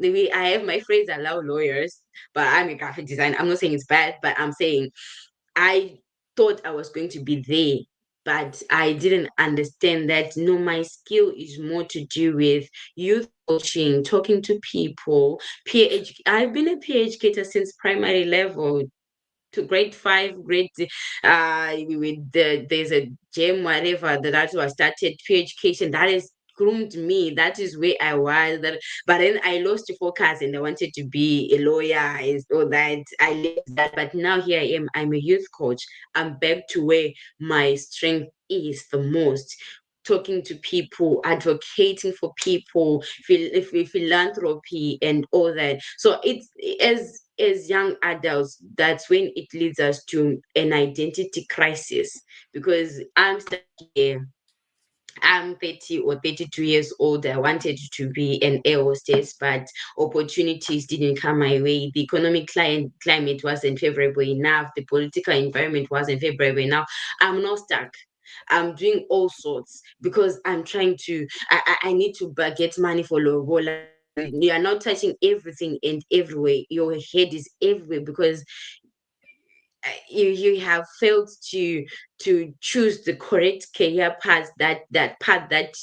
The way I have my friends that love lawyers, but I'm a graphic designer. I'm not saying it's bad, but I'm saying I thought I was going to be there, but I didn't understand that no, my skill is more to do with youth coaching, talking to people, I've been a peer educator since primary level to grade five, grade with there's a gym whatever that was started peer education that is groomed me. That is where I was. But then I lost focus and I wanted to be a lawyer and all that. I left that, but now here I am. I'm a youth coach. I'm back to where my strength is the most. Talking to people, advocating for people, philanthropy, and all that. So it's as young adults, that's when it leads us to an identity crisis. Because I'm stuck here, I'm 30 or 32 years old. I wanted to be an air hostess, but opportunities didn't come my way. The economic climate wasn't favorable enough. The political environment wasn't favorable enough. I'm not stuck. I'm doing all sorts because I'm trying to, I need to get money for Lobola. You are not touching everything and everywhere. Your head is everywhere because you have failed to choose the correct career path, that path that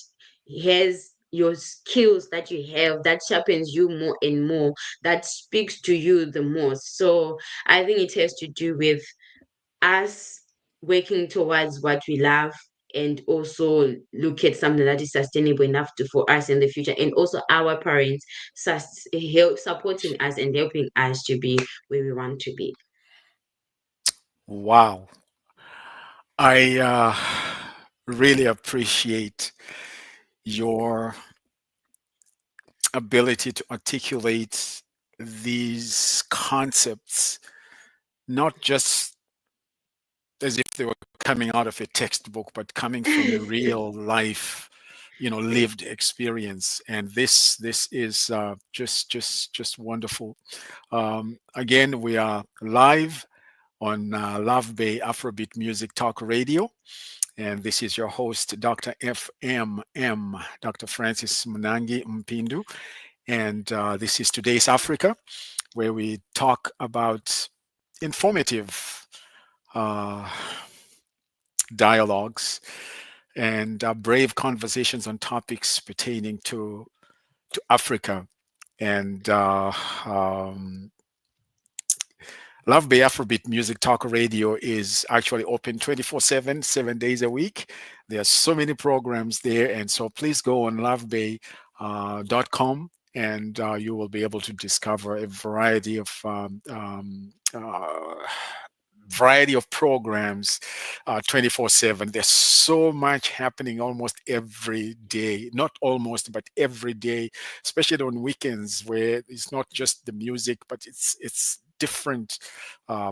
has your skills that you have, that sharpens you more and more, that speaks to you the most. So I think it has to do with us working towards what we love, and also look at something that is sustainable enough for us in the future, and also our parents help supporting us and helping us to be where we want to be. Wow. I really appreciate your ability to articulate these concepts, not just as if they were coming out of a textbook, but coming from a real life, lived experience. And this is just wonderful. Again, we are live on Love Bay Afrobeat Music Talk Radio. And this is your host, Dr. FMM, Dr. Francis Munangi Mpindu. And this is Today's Africa, where we talk about informative uh, dialogues and brave conversations on topics pertaining to Africa. And Love Bay Afrobeat Music Talk Radio is actually open 24/7, 7 days a week. There are so many programs there. And so please go on lovebay.com and you will be able to discover a variety of programs 24/7. There's so much happening almost every day, not almost, but every day, especially on weekends where it's not just the music, but it's different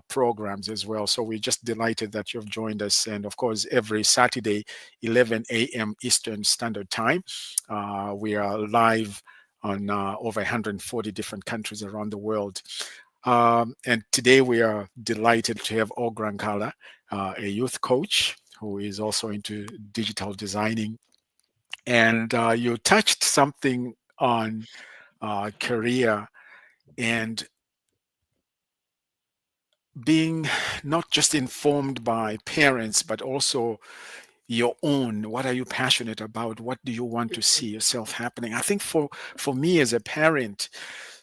programs as well. So we're just delighted that you've joined us. And of course, every Saturday, 11 a.m. Eastern Standard Time, we are live on over 140 different countries around the world. And today we are delighted to have Ogra Nkala, a youth coach who is also into digital designing. And you touched something on career and being not just informed by parents, but also your own. What are you passionate about? What do you want to see yourself happening? I think for me as a parent,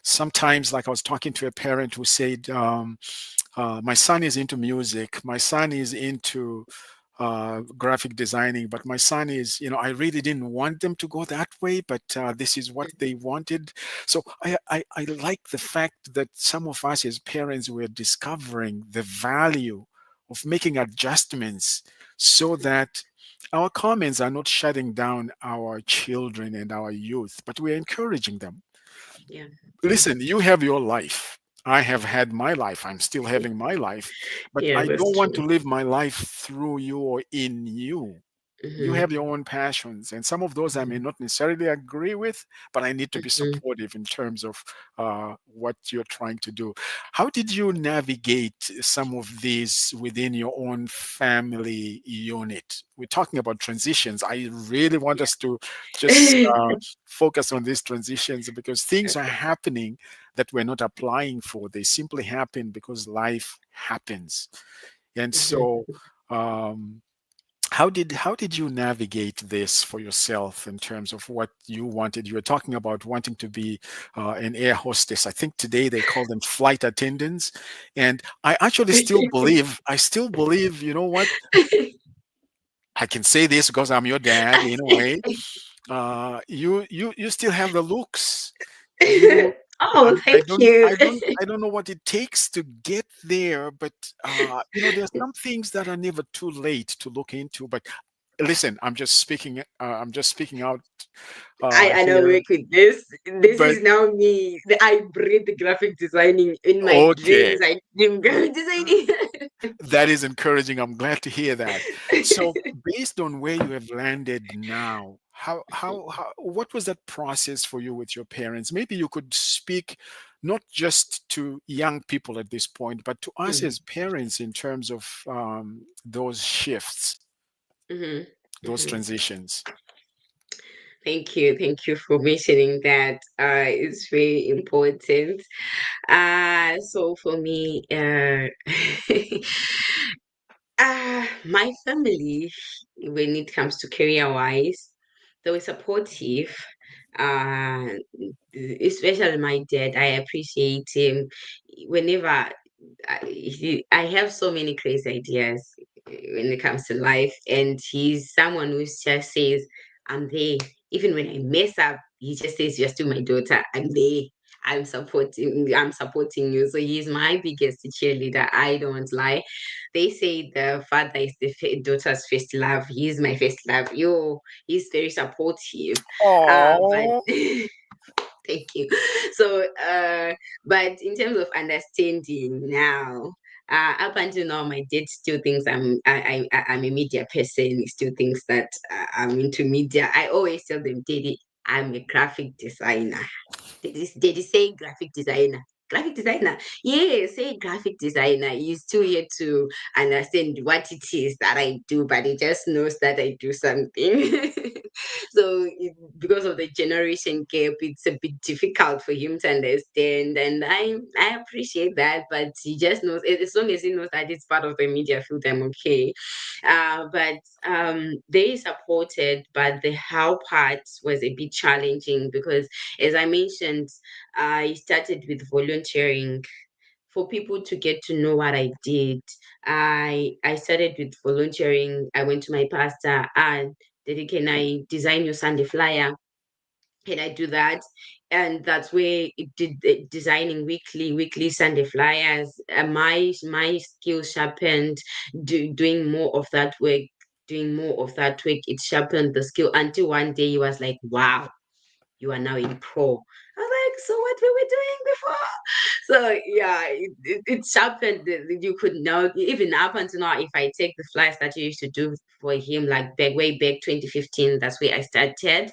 sometimes, like I was talking to a parent who said, my son is into music, my son is into graphic designing, but my son is, I really didn't want them to go that way, but this is what they wanted. So I like the fact that some of us as parents were discovering the value of making adjustments so that our comments are not shutting down our children and our youth, but we're encouraging them. Yeah, yeah, Listen, you have your life. I have had my life. I'm still having my life, but yeah, I that's don't want to true. live my life through you or in you. You Mm-hmm, have your own passions, and some of those I may mm-hmm, not necessarily agree with, but I need to be mm-hmm. supportive in terms of what you're trying to do. How did you navigate some of these within your own family unit? We're talking about transitions. I really want us to just focus on these transitions because things are Okay. happening that we're not applying for. They simply happen because life happens. And so, Mm-hmm. um, how did you navigate this for yourself in terms of what you wanted? You were talking about wanting to be an air hostess. I think today they call them flight attendants, and I actually still believe. I still believe. You know what? I can say this because I'm your dad in a way. You still have the looks. You Oh, I thank don't you. I don't know what it takes to get there, but there's some things that are never too late to look into. But listen, I'm just speaking out I don't here. work with this. This But is now me. I breathe the graphic designing in my okay, dreams. I dream graphic designing. that is encouraging. I'm glad to hear that. So, based on where you have landed now, how what was that process for you with your parents? Maybe you could speak not just to young people at this point, but to us Mhm, as parents in terms of those shifts, mhm, those mhm. transitions. Thank you. Thank you for mentioning that. It's very important. So for me, my family, when it comes to career wise, they were supportive. Uh, Especially my dad, I appreciate him. Whenever I have so many crazy ideas when it comes to life, and he's someone who just says, "I'm there." Even when I mess up, he just says, "You're still my daughter. I'm there. I'm supporting you." So he's my biggest cheerleader. I don't lie. They say the father is the daughter's first love. He's my first love. He's very supportive. But Oh, thank you. So, but in terms of understanding now, up until now, my dad still thinks I'm a media person. He still thinks that I'm into media. I always tell them, Daddy, I'm a graphic designer. Did he say graphic designer? Graphic designer. Yeah, say graphic designer. He's still yet to understand what it is that I do, but he just knows that I do something. So because of the generation gap, it's a bit difficult for him to understand, and I appreciate that. But he just knows, as long as he knows that it's part of the media field, I'm okay. But they supported, but the how part was a bit challenging because, as I mentioned, I started with volunteering for people to get to know what I did, I started with volunteering. I went to my pastor and Daddy, can I design your Sunday flyer? Can I do that? And that's where it did designing weekly Sunday flyers. My skills sharpened, doing more of that work, doing more of that work. It sharpened the skill until one day he was like, "Wow, you are now in pro." I was like, "So what were we doing before?" So yeah, it sharpened. You could now, even up until now, if I take the flights that you used to do for him, like back way back 2015, that's where I started.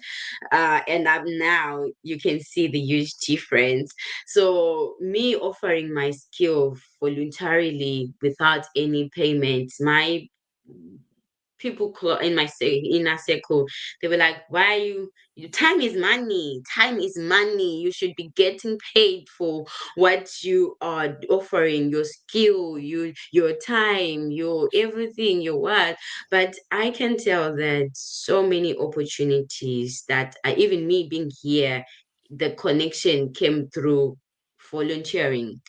And up now, you can see the huge difference. So me offering my skill voluntarily without any payment, my people in my inner circle, they were like, why are time is money, time is money, you should be getting paid for what you are offering, your skill, your time, your everything, your what. But I can tell that so many opportunities that even me being here, the connection came through volunteering.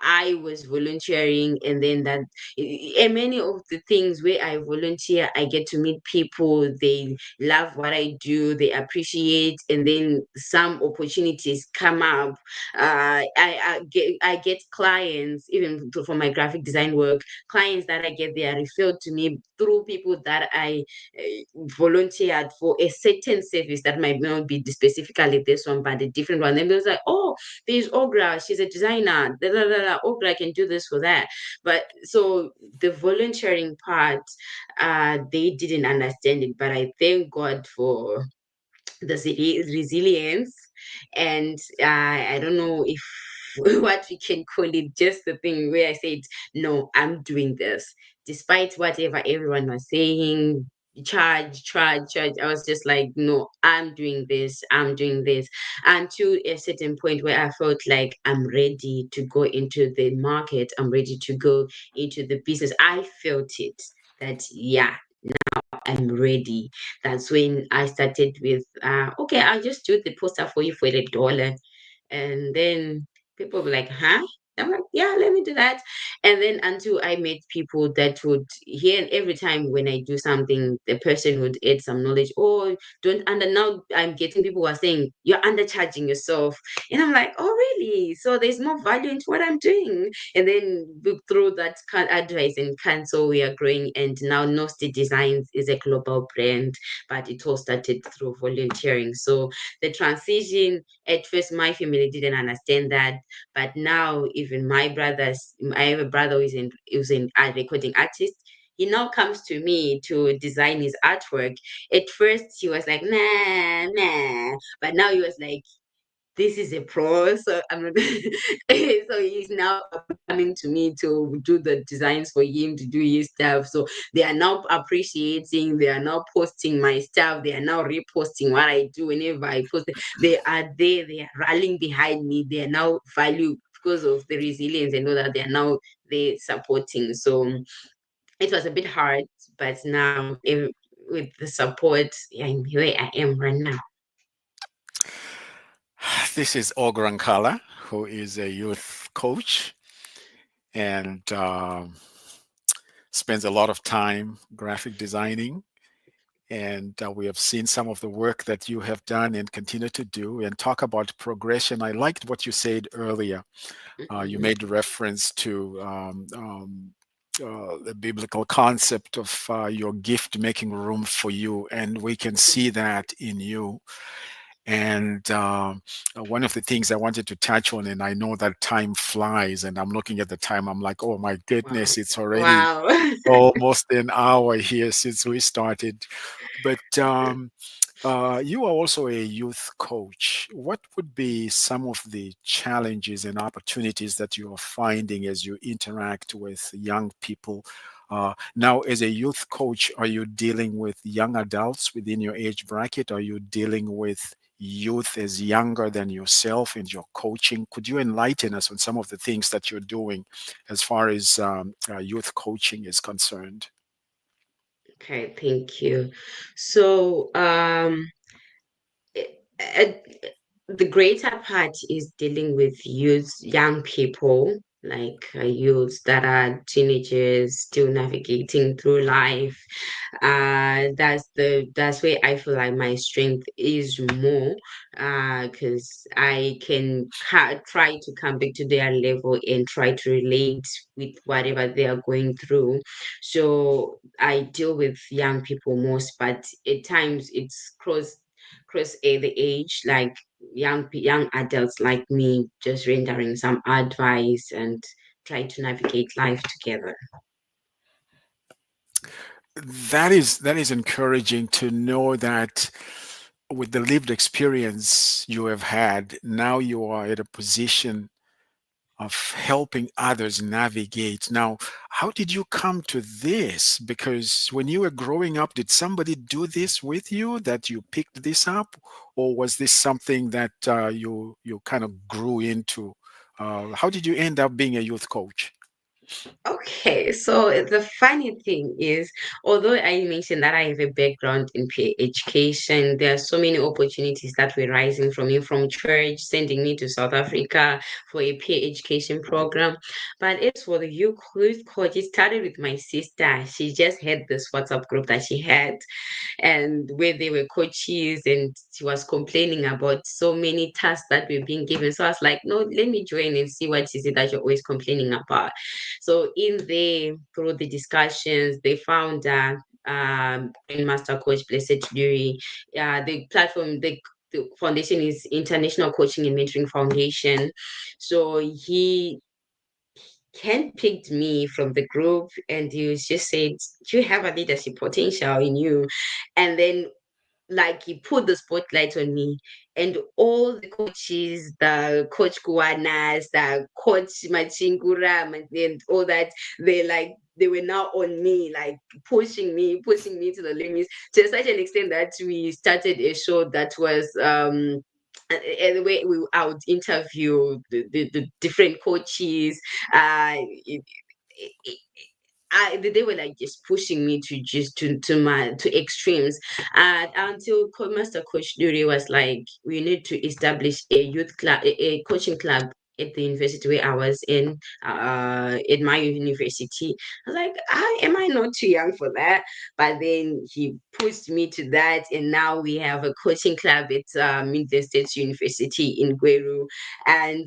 I was volunteering, and then that, and many of the things where I volunteer, I get to meet people. They love what I do, they appreciate, and then some opportunities come up. I get clients even for my graphic design work. Clients that I get, they are referred to me through people that I volunteered for a certain service that might not be specifically this one, but a different one. And they was like, oh, there's Ogra, she's a designer, da, da, da, da. Ogra can do this for that. But so the volunteering part, they didn't understand it, but I thank God for the resilience. And I don't know if what we can call it, just the thing where I said, no, I'm doing this despite whatever everyone was saying. Charge. I was just like, no, I'm doing this, until a certain point where I felt like I'm ready to go into the market, I'm ready to go into the business. I felt it, that yeah, I'm ready. That's when I started with, okay, I'll just do the poster for you for $1. And then people were like, huh? I'm like, yeah, let me do that. And then until I met people that would hear, and every time when I do something, the person would add some knowledge. Oh, don't under now I'm getting people who are saying you're undercharging yourself. And I'm like, oh really? So there's more value into what I'm doing. And then through that advice and cancel, we are growing. And now Nosti Designs is a global brand, but it all started through volunteering. So the transition, at first my family didn't understand that, but now even my brothers, I have a brother who's in a recording artist. He now comes to me to design his artwork. At first he was like, nah, but now he was like, this is a pro, so I'm not. So he's now coming to me to do the designs for him, to do his stuff. So they are now appreciating, they are now posting my stuff, they are now reposting what I do whenever I post it. They are there, they are rallying behind me, they are now value because of the resilience and all that, they are now they supporting. So it was a bit hard, but now with the support, I'm where I am right now. This is Ogra Nkala, who is a youth coach and spends a lot of time graphic designing. And we have seen some of the work that you have done and continue to do and talk about progression. I liked what you said earlier. You Mhm. made reference to the biblical concept of your gift making room for you, and we can see that in you. And one of the things I wanted to touch on, and I know that time flies, and I'm looking at the time, I'm like, oh my Wow. goodness, it's already Wow. almost an hour here since we started. But you are also a youth coach. What would be some of the challenges and opportunities that you are finding as you interact with young people? Now, as a youth coach, are you dealing with young adults within your age bracket? Are you dealing with youth as younger than yourself and your coaching? Could you enlighten us on some of the things that you're doing as far as youth coaching is concerned? Okay, thank you. So, uh, the greater part is dealing with youth, young people, like youths that are teenagers still navigating through life. That's where I feel like my strength is more, because I can try to come back to their level and try to relate with whatever they are going through. So I deal with young people most, but at times it's cross the age, like young adults like me, just rendering some advice and try to navigate life together. That is encouraging to know that with the lived experience you have had, now you are at a position of helping others navigate. Now, how did you come to this? Because when you were growing up, did somebody do this with you that you picked this up, or was this something that you kind of grew into? How did you end up being a youth coach? Okay, so the funny thing is, although I mentioned that I have a background in peer education, there are so many opportunities that were rising from me, from church, sending me to South Africa for a peer education program. But as for the youth coach, it started with my sister. She just had this WhatsApp group that she had, and where they were coaches, and she was complaining about so many tasks that were being given. So I was like, no, let me join and see what is it that you're always complaining about. So in there, through the discussions, they found Grandmaster Coach Blessed Dury. The platform, the foundation is International Coaching and Mentoring Foundation. So he handpicked me from the group, and he was just said, you have a leadership potential in you. And then, like, he put the spotlight on me, and all the coaches, the coach Kuanas, the coach Machingura, and all that, they were now on me, like pushing me to the limits, to such an extent that we started a show that was and the way I would interview the different coaches. It, it, they were like just pushing me to just to extremes, until Master Coach Duri was like, we need to establish a youth club, a coaching club at the university where I was in, at my university. I was like, am I not too young for that? But then he pushed me to that, and now we have a coaching club at Midland State University in Gweru, and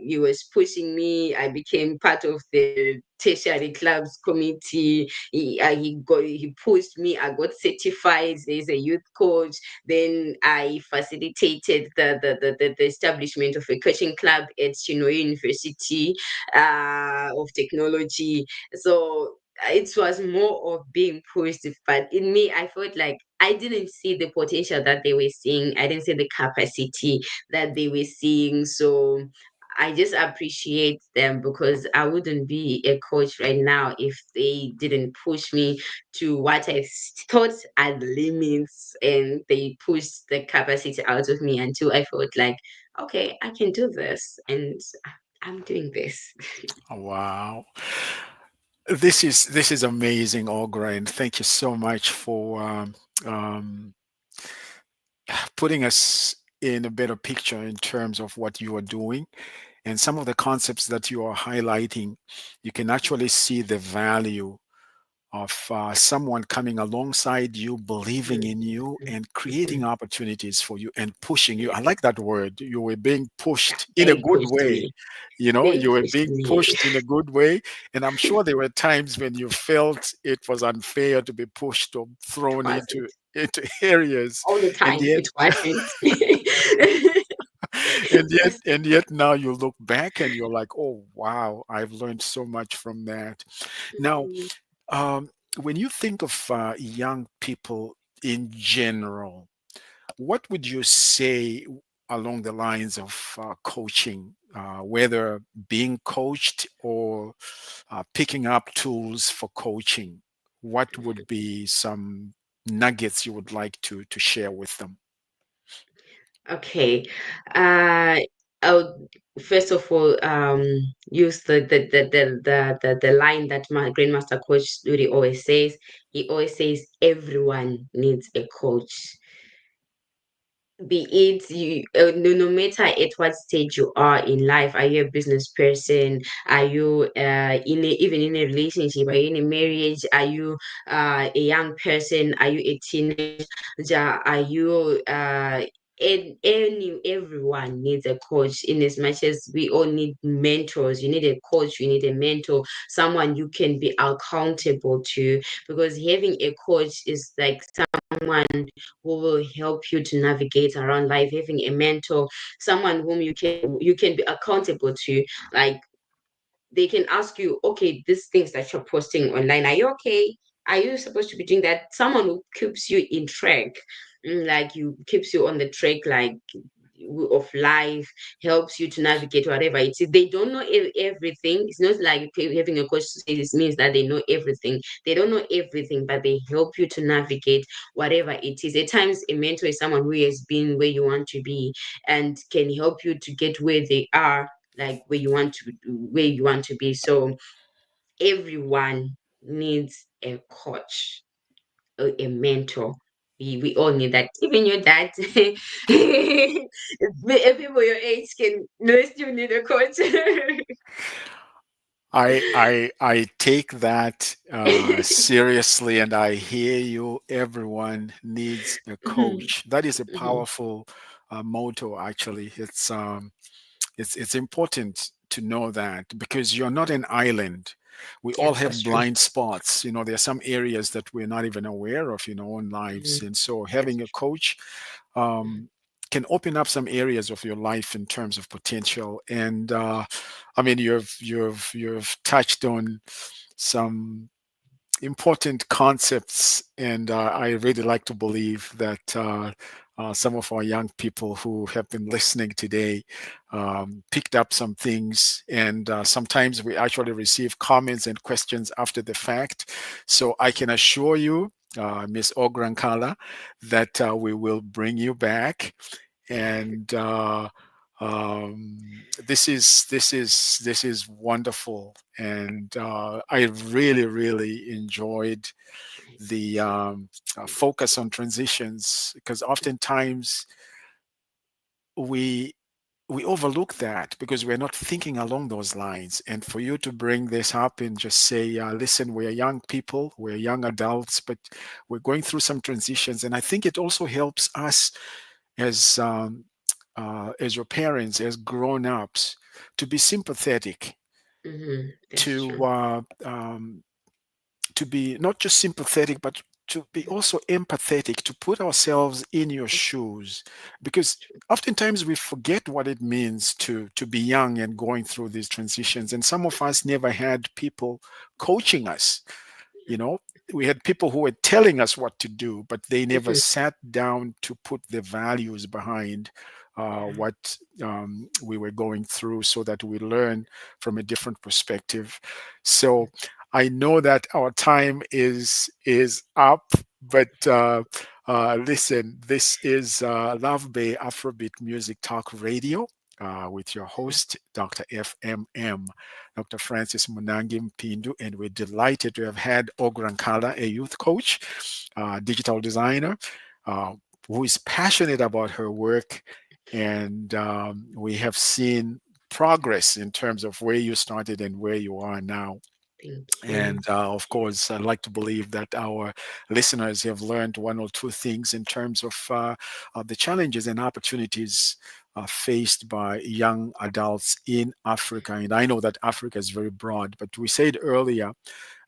he was pushing me. I became part of the tertiary clubs committee. He pushed me. I got certified as a youth coach. Then I facilitated the establishment of a coaching club at Chino University of Technology. So it was more of being pushed, but in me, I felt like I didn't see the potential that they were seeing. I didn't see the capacity that they were seeing. So I just appreciate them, because I wouldn't be a coach right now if they didn't push me to what I thought are the limits, and they pushed the capacity out of me until I felt like, okay, I can do this, and I'm doing this. Wow. This is amazing, Ogra, and thank you so much for um, putting us in a better picture in terms of what you are doing and some of the concepts that you are highlighting. You can actually see the value of someone coming alongside you, believing in you, and creating opportunities for you and pushing you. I like that word. You were being pushed in a They good pushed way. me. You They were pushed being me pushed in a good way. And I'm sure there were times when you felt it was unfair to be pushed or thrown twice it. into areas. All the And time yet, it wasn't. and yet now you look back and you're like, oh wow, I've learned so much from that. Now, um, when you think of young people in general, what would you say along the lines of coaching, whether being coached or picking up tools for coaching? What would be some nuggets you would like to share with them? Okay. Uh, I'll first of all use the line that my grandmaster coach Ludi always says. He always says everyone needs a coach. be it you, no matter at what stage you are in life. Are you a business person? Are you even in a relationship? Are you in a marriage? Are you a young person? Are you a teenager? Are you everyone needs a coach, in as much as we all need mentors. You need a coach, you need a mentor, someone you can be accountable to, because having a coach is like someone who will help you to navigate around life. Having a mentor, someone whom you can be accountable to, like they can ask you, okay, these things that you're posting online, are you okay? Are you supposed to be doing that? Someone who keeps you in track, like you keeps you on the track, like of life, helps you to navigate whatever it is. They don't know everything. It's not like having a coach to say this means that they know everything. They don't know everything, but they help you to navigate whatever it is. At times, a mentor is someone who has been where you want to be and can help you to get where they are, like where you want to be. So everyone needs a coach, a mentor. We all need that. Even your dad, people your age can still need a coach. I take that seriously, and I hear you. Everyone needs a Mhm, coach. That is a mhm. powerful motto. Actually, it's important to know that, because you're not an island. We all Yeah, have that's true. blind spots. There are some areas that we're not even aware of in our own lives, Mhm, and so that's having a coach um, can open up some areas of your life in terms of potential. And I mean, you've touched on some important concepts, and I really like to believe that some of our young people who have been listening today picked up some things. And sometimes we actually receive comments and questions after the fact. So I can assure you, Miss Ogra, that we will bring you back. And this is wonderful, and I really really enjoyed the focus on transitions, because oftentimes we we overlook that because we're not thinking along those lines. And for you to bring this up and just say, listen, we're young people, we're young adults, but we're going through some transitions. And I think it also helps us as as your parents, as grown-ups, to be sympathetic, that's to true. to be not just sympathetic, but to be also empathetic, to put ourselves in your shoes, because oftentimes we forget what it means to be young and going through these transitions. And some of us never had people coaching us. you know we had people who were telling us what to do, but they never Mhm, sat down to put the values behind yeah, what we were going through, so that we learn from a different perspective. So I know that our time is up, but listen, this is Love Bay Afrobeat Music Talk Radio, with your host, Dr. FMM, Dr. Francis Munangi Mpindu, and we're delighted to have had Ogra, a youth coach, digital designer, uh, who is passionate about her work. And we have seen progress in terms of where you started and where you are now. thank you. And of course, I'd like to believe that our listeners have learned one or two things in terms of the challenges and opportunities faced by young adults in Africa. And I know that Africa is very broad, but we said earlier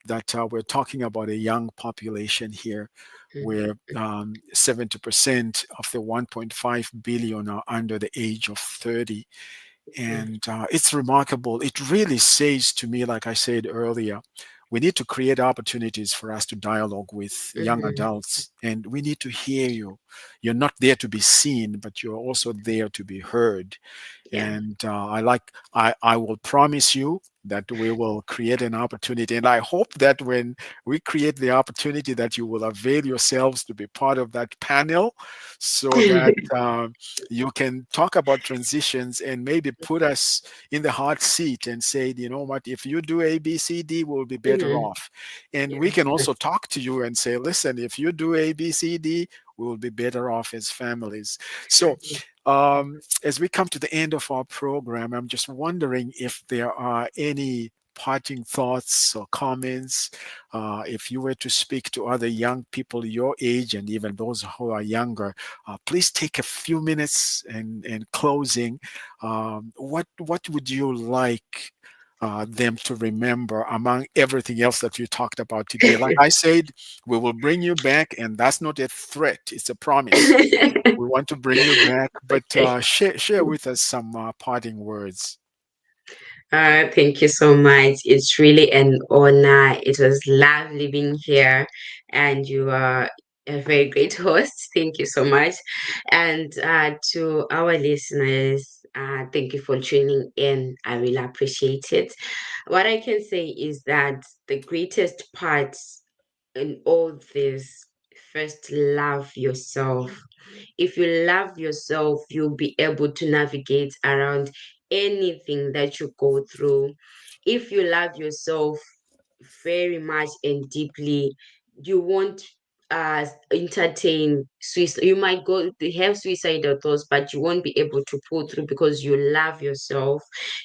that we're talking about a young population here, Mhm, where 70% of the 1.5 billion are under the age of 30. mhm, And it's remarkable. It really says to me, like I said earlier, we need to create opportunities for us to dialogue with young mhm, adults, and we need to hear you. You're not there to be seen, but you're also there to be heard. yeah. And I will promise you that we will create an opportunity. And I hope that when we create the opportunity, that you will avail yourselves to be part of that panel, so that you can talk about transitions and maybe put us in the hot seat and say, you know what, if you do A, B, C, D, we'll be better Mhm, off. And we yeah. can also talk to you and say, listen, if you do A, B, C, D, we will be better off as families. So, as we come to the end of our program, I'm just wondering if there are any parting thoughts or comments. If you were to speak to other young people your age and even those who are younger, please take a few minutes and closing. What would you like them to remember among everything else that you talked about today? Like I said, we will bring you back, and that's not a threat; it's a promise. We want to bring you back, but Okay. share with us some parting words. Thank you so much. It's really an honor. It was lovely being here, and you are a very great host. Thank you so much. And to our listeners, thank you for tuning in. I really appreciate it. What I can say is that the greatest part in all this, first, love yourself. If you love yourself, you'll be able to navigate around anything that you go through. If you love yourself very much and deeply, you won't entertain suicide. You might go to have suicidal thoughts, but you won't be able to pull through because you love yourself.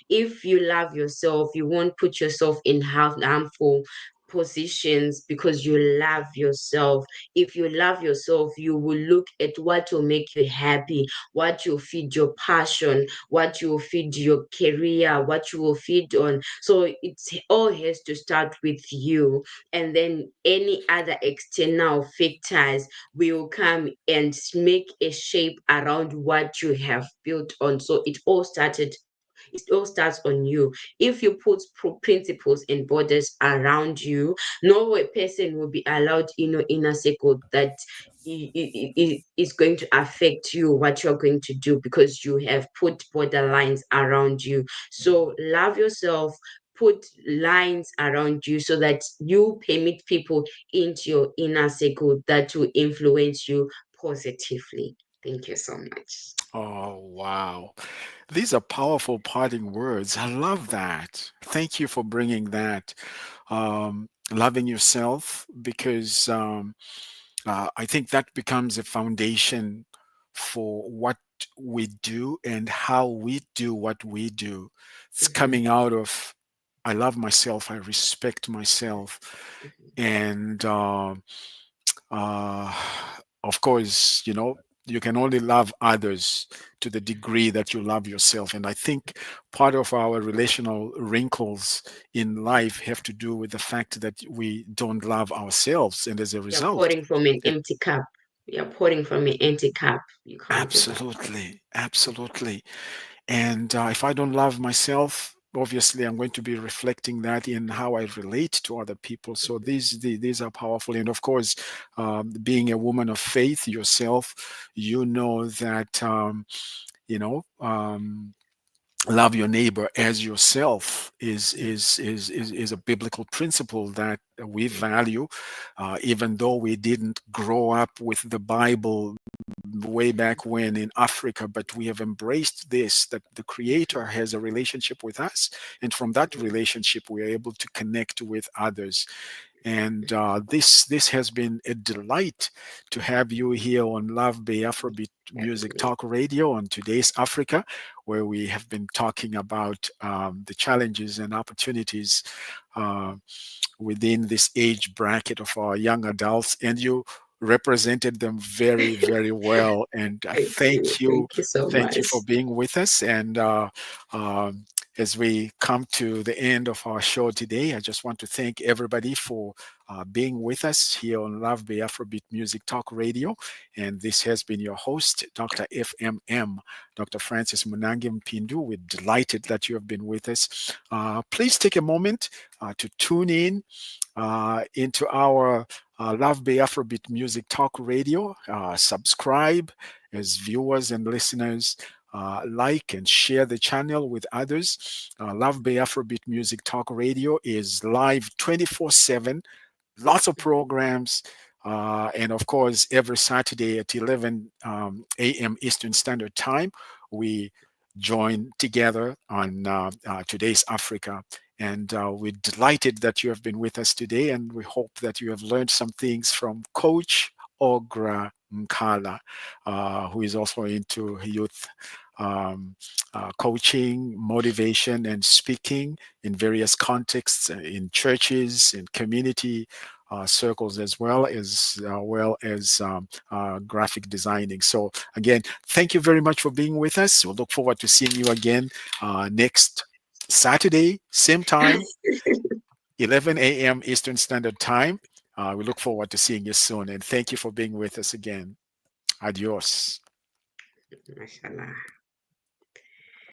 If you love yourself, you won't put yourself in harmful positions because you love yourself. If you love yourself, you will look at what will make you happy, what will feed your passion, what you will feed your career, what you will feed on. So it all has to start with you, and then any other external factors will come and make a shape around what you have built on. So it all starts on you. If you put principles and borders around you, no person will be allowed in your inner circle that is going to affect you, what you're going to do, because you have put borderlines around you. So love yourself, put lines around you so that you permit people into your inner circle that will influence you positively. Thank you so much. Oh, wow. These are powerful parting words. I love that. Thank you for bringing that. Loving yourself, because I think that becomes a foundation for what we do and how we do what we do. It's Mhm, coming out of I love myself, I respect myself, mhm. and uh, of course, you can only love others to the degree that you love yourself. And I think part of our relational wrinkles in life have to do with the fact that we don't love ourselves. And as a You're result, pouring from an it, empty cup. You're pouring from an empty cup. You can't do that. absolutely, absolutely. And if I don't love myself, obviously I'm going to be reflecting that in how I relate to other people. So these are powerful. And of course, being a woman of faith yourself, you know that you know. Love your neighbor as yourself is a biblical principle that we value, even though we didn't grow up with the Bible way back when in Africa, but we have embraced this, that the Creator has a relationship with us, and from that relationship we are able to connect with others. And this has been a delight to have you here on Love Bay Afrobeat Music Talk Radio on Today's Africa, where we have been talking about the challenges and opportunities uh, within this age bracket of our young adults. And you represented them very, very well. And I Thank you. Thank you so thank you much. for being with us. And um, as we come to the end of our show today, I just want to thank everybody for being with us here on Love Bay Afrobeat Music Talk Radio. And this has been your host, Dr. FMM, Dr. Francis Munangi Mpindu. We're delighted that you have been with us. Please take a moment to tune in into our Love Bay Afrobeat Music Talk Radio. Subscribe as viewers and listeners. Like and share the channel with others. Love Bay Afrobeat Music Talk Radio is live 24/7, lots of programs. And of course, every Saturday at 11 a.m. Eastern Standard Time, we join together on Today's Africa. And we're delighted that you have been with us today. And we hope that you have learned some things from Coach Ogra Nkala, who is also into youth um, coaching, motivation, and speaking in various contexts, in churches, in community circles, as well as graphic designing. So again, thank you very much for being with us. We'll look forward to seeing you again next Saturday, same time, 11 a.m. Eastern Standard Time. We look forward to seeing you soon, and thank you for being with us again. Adios. Mashallah.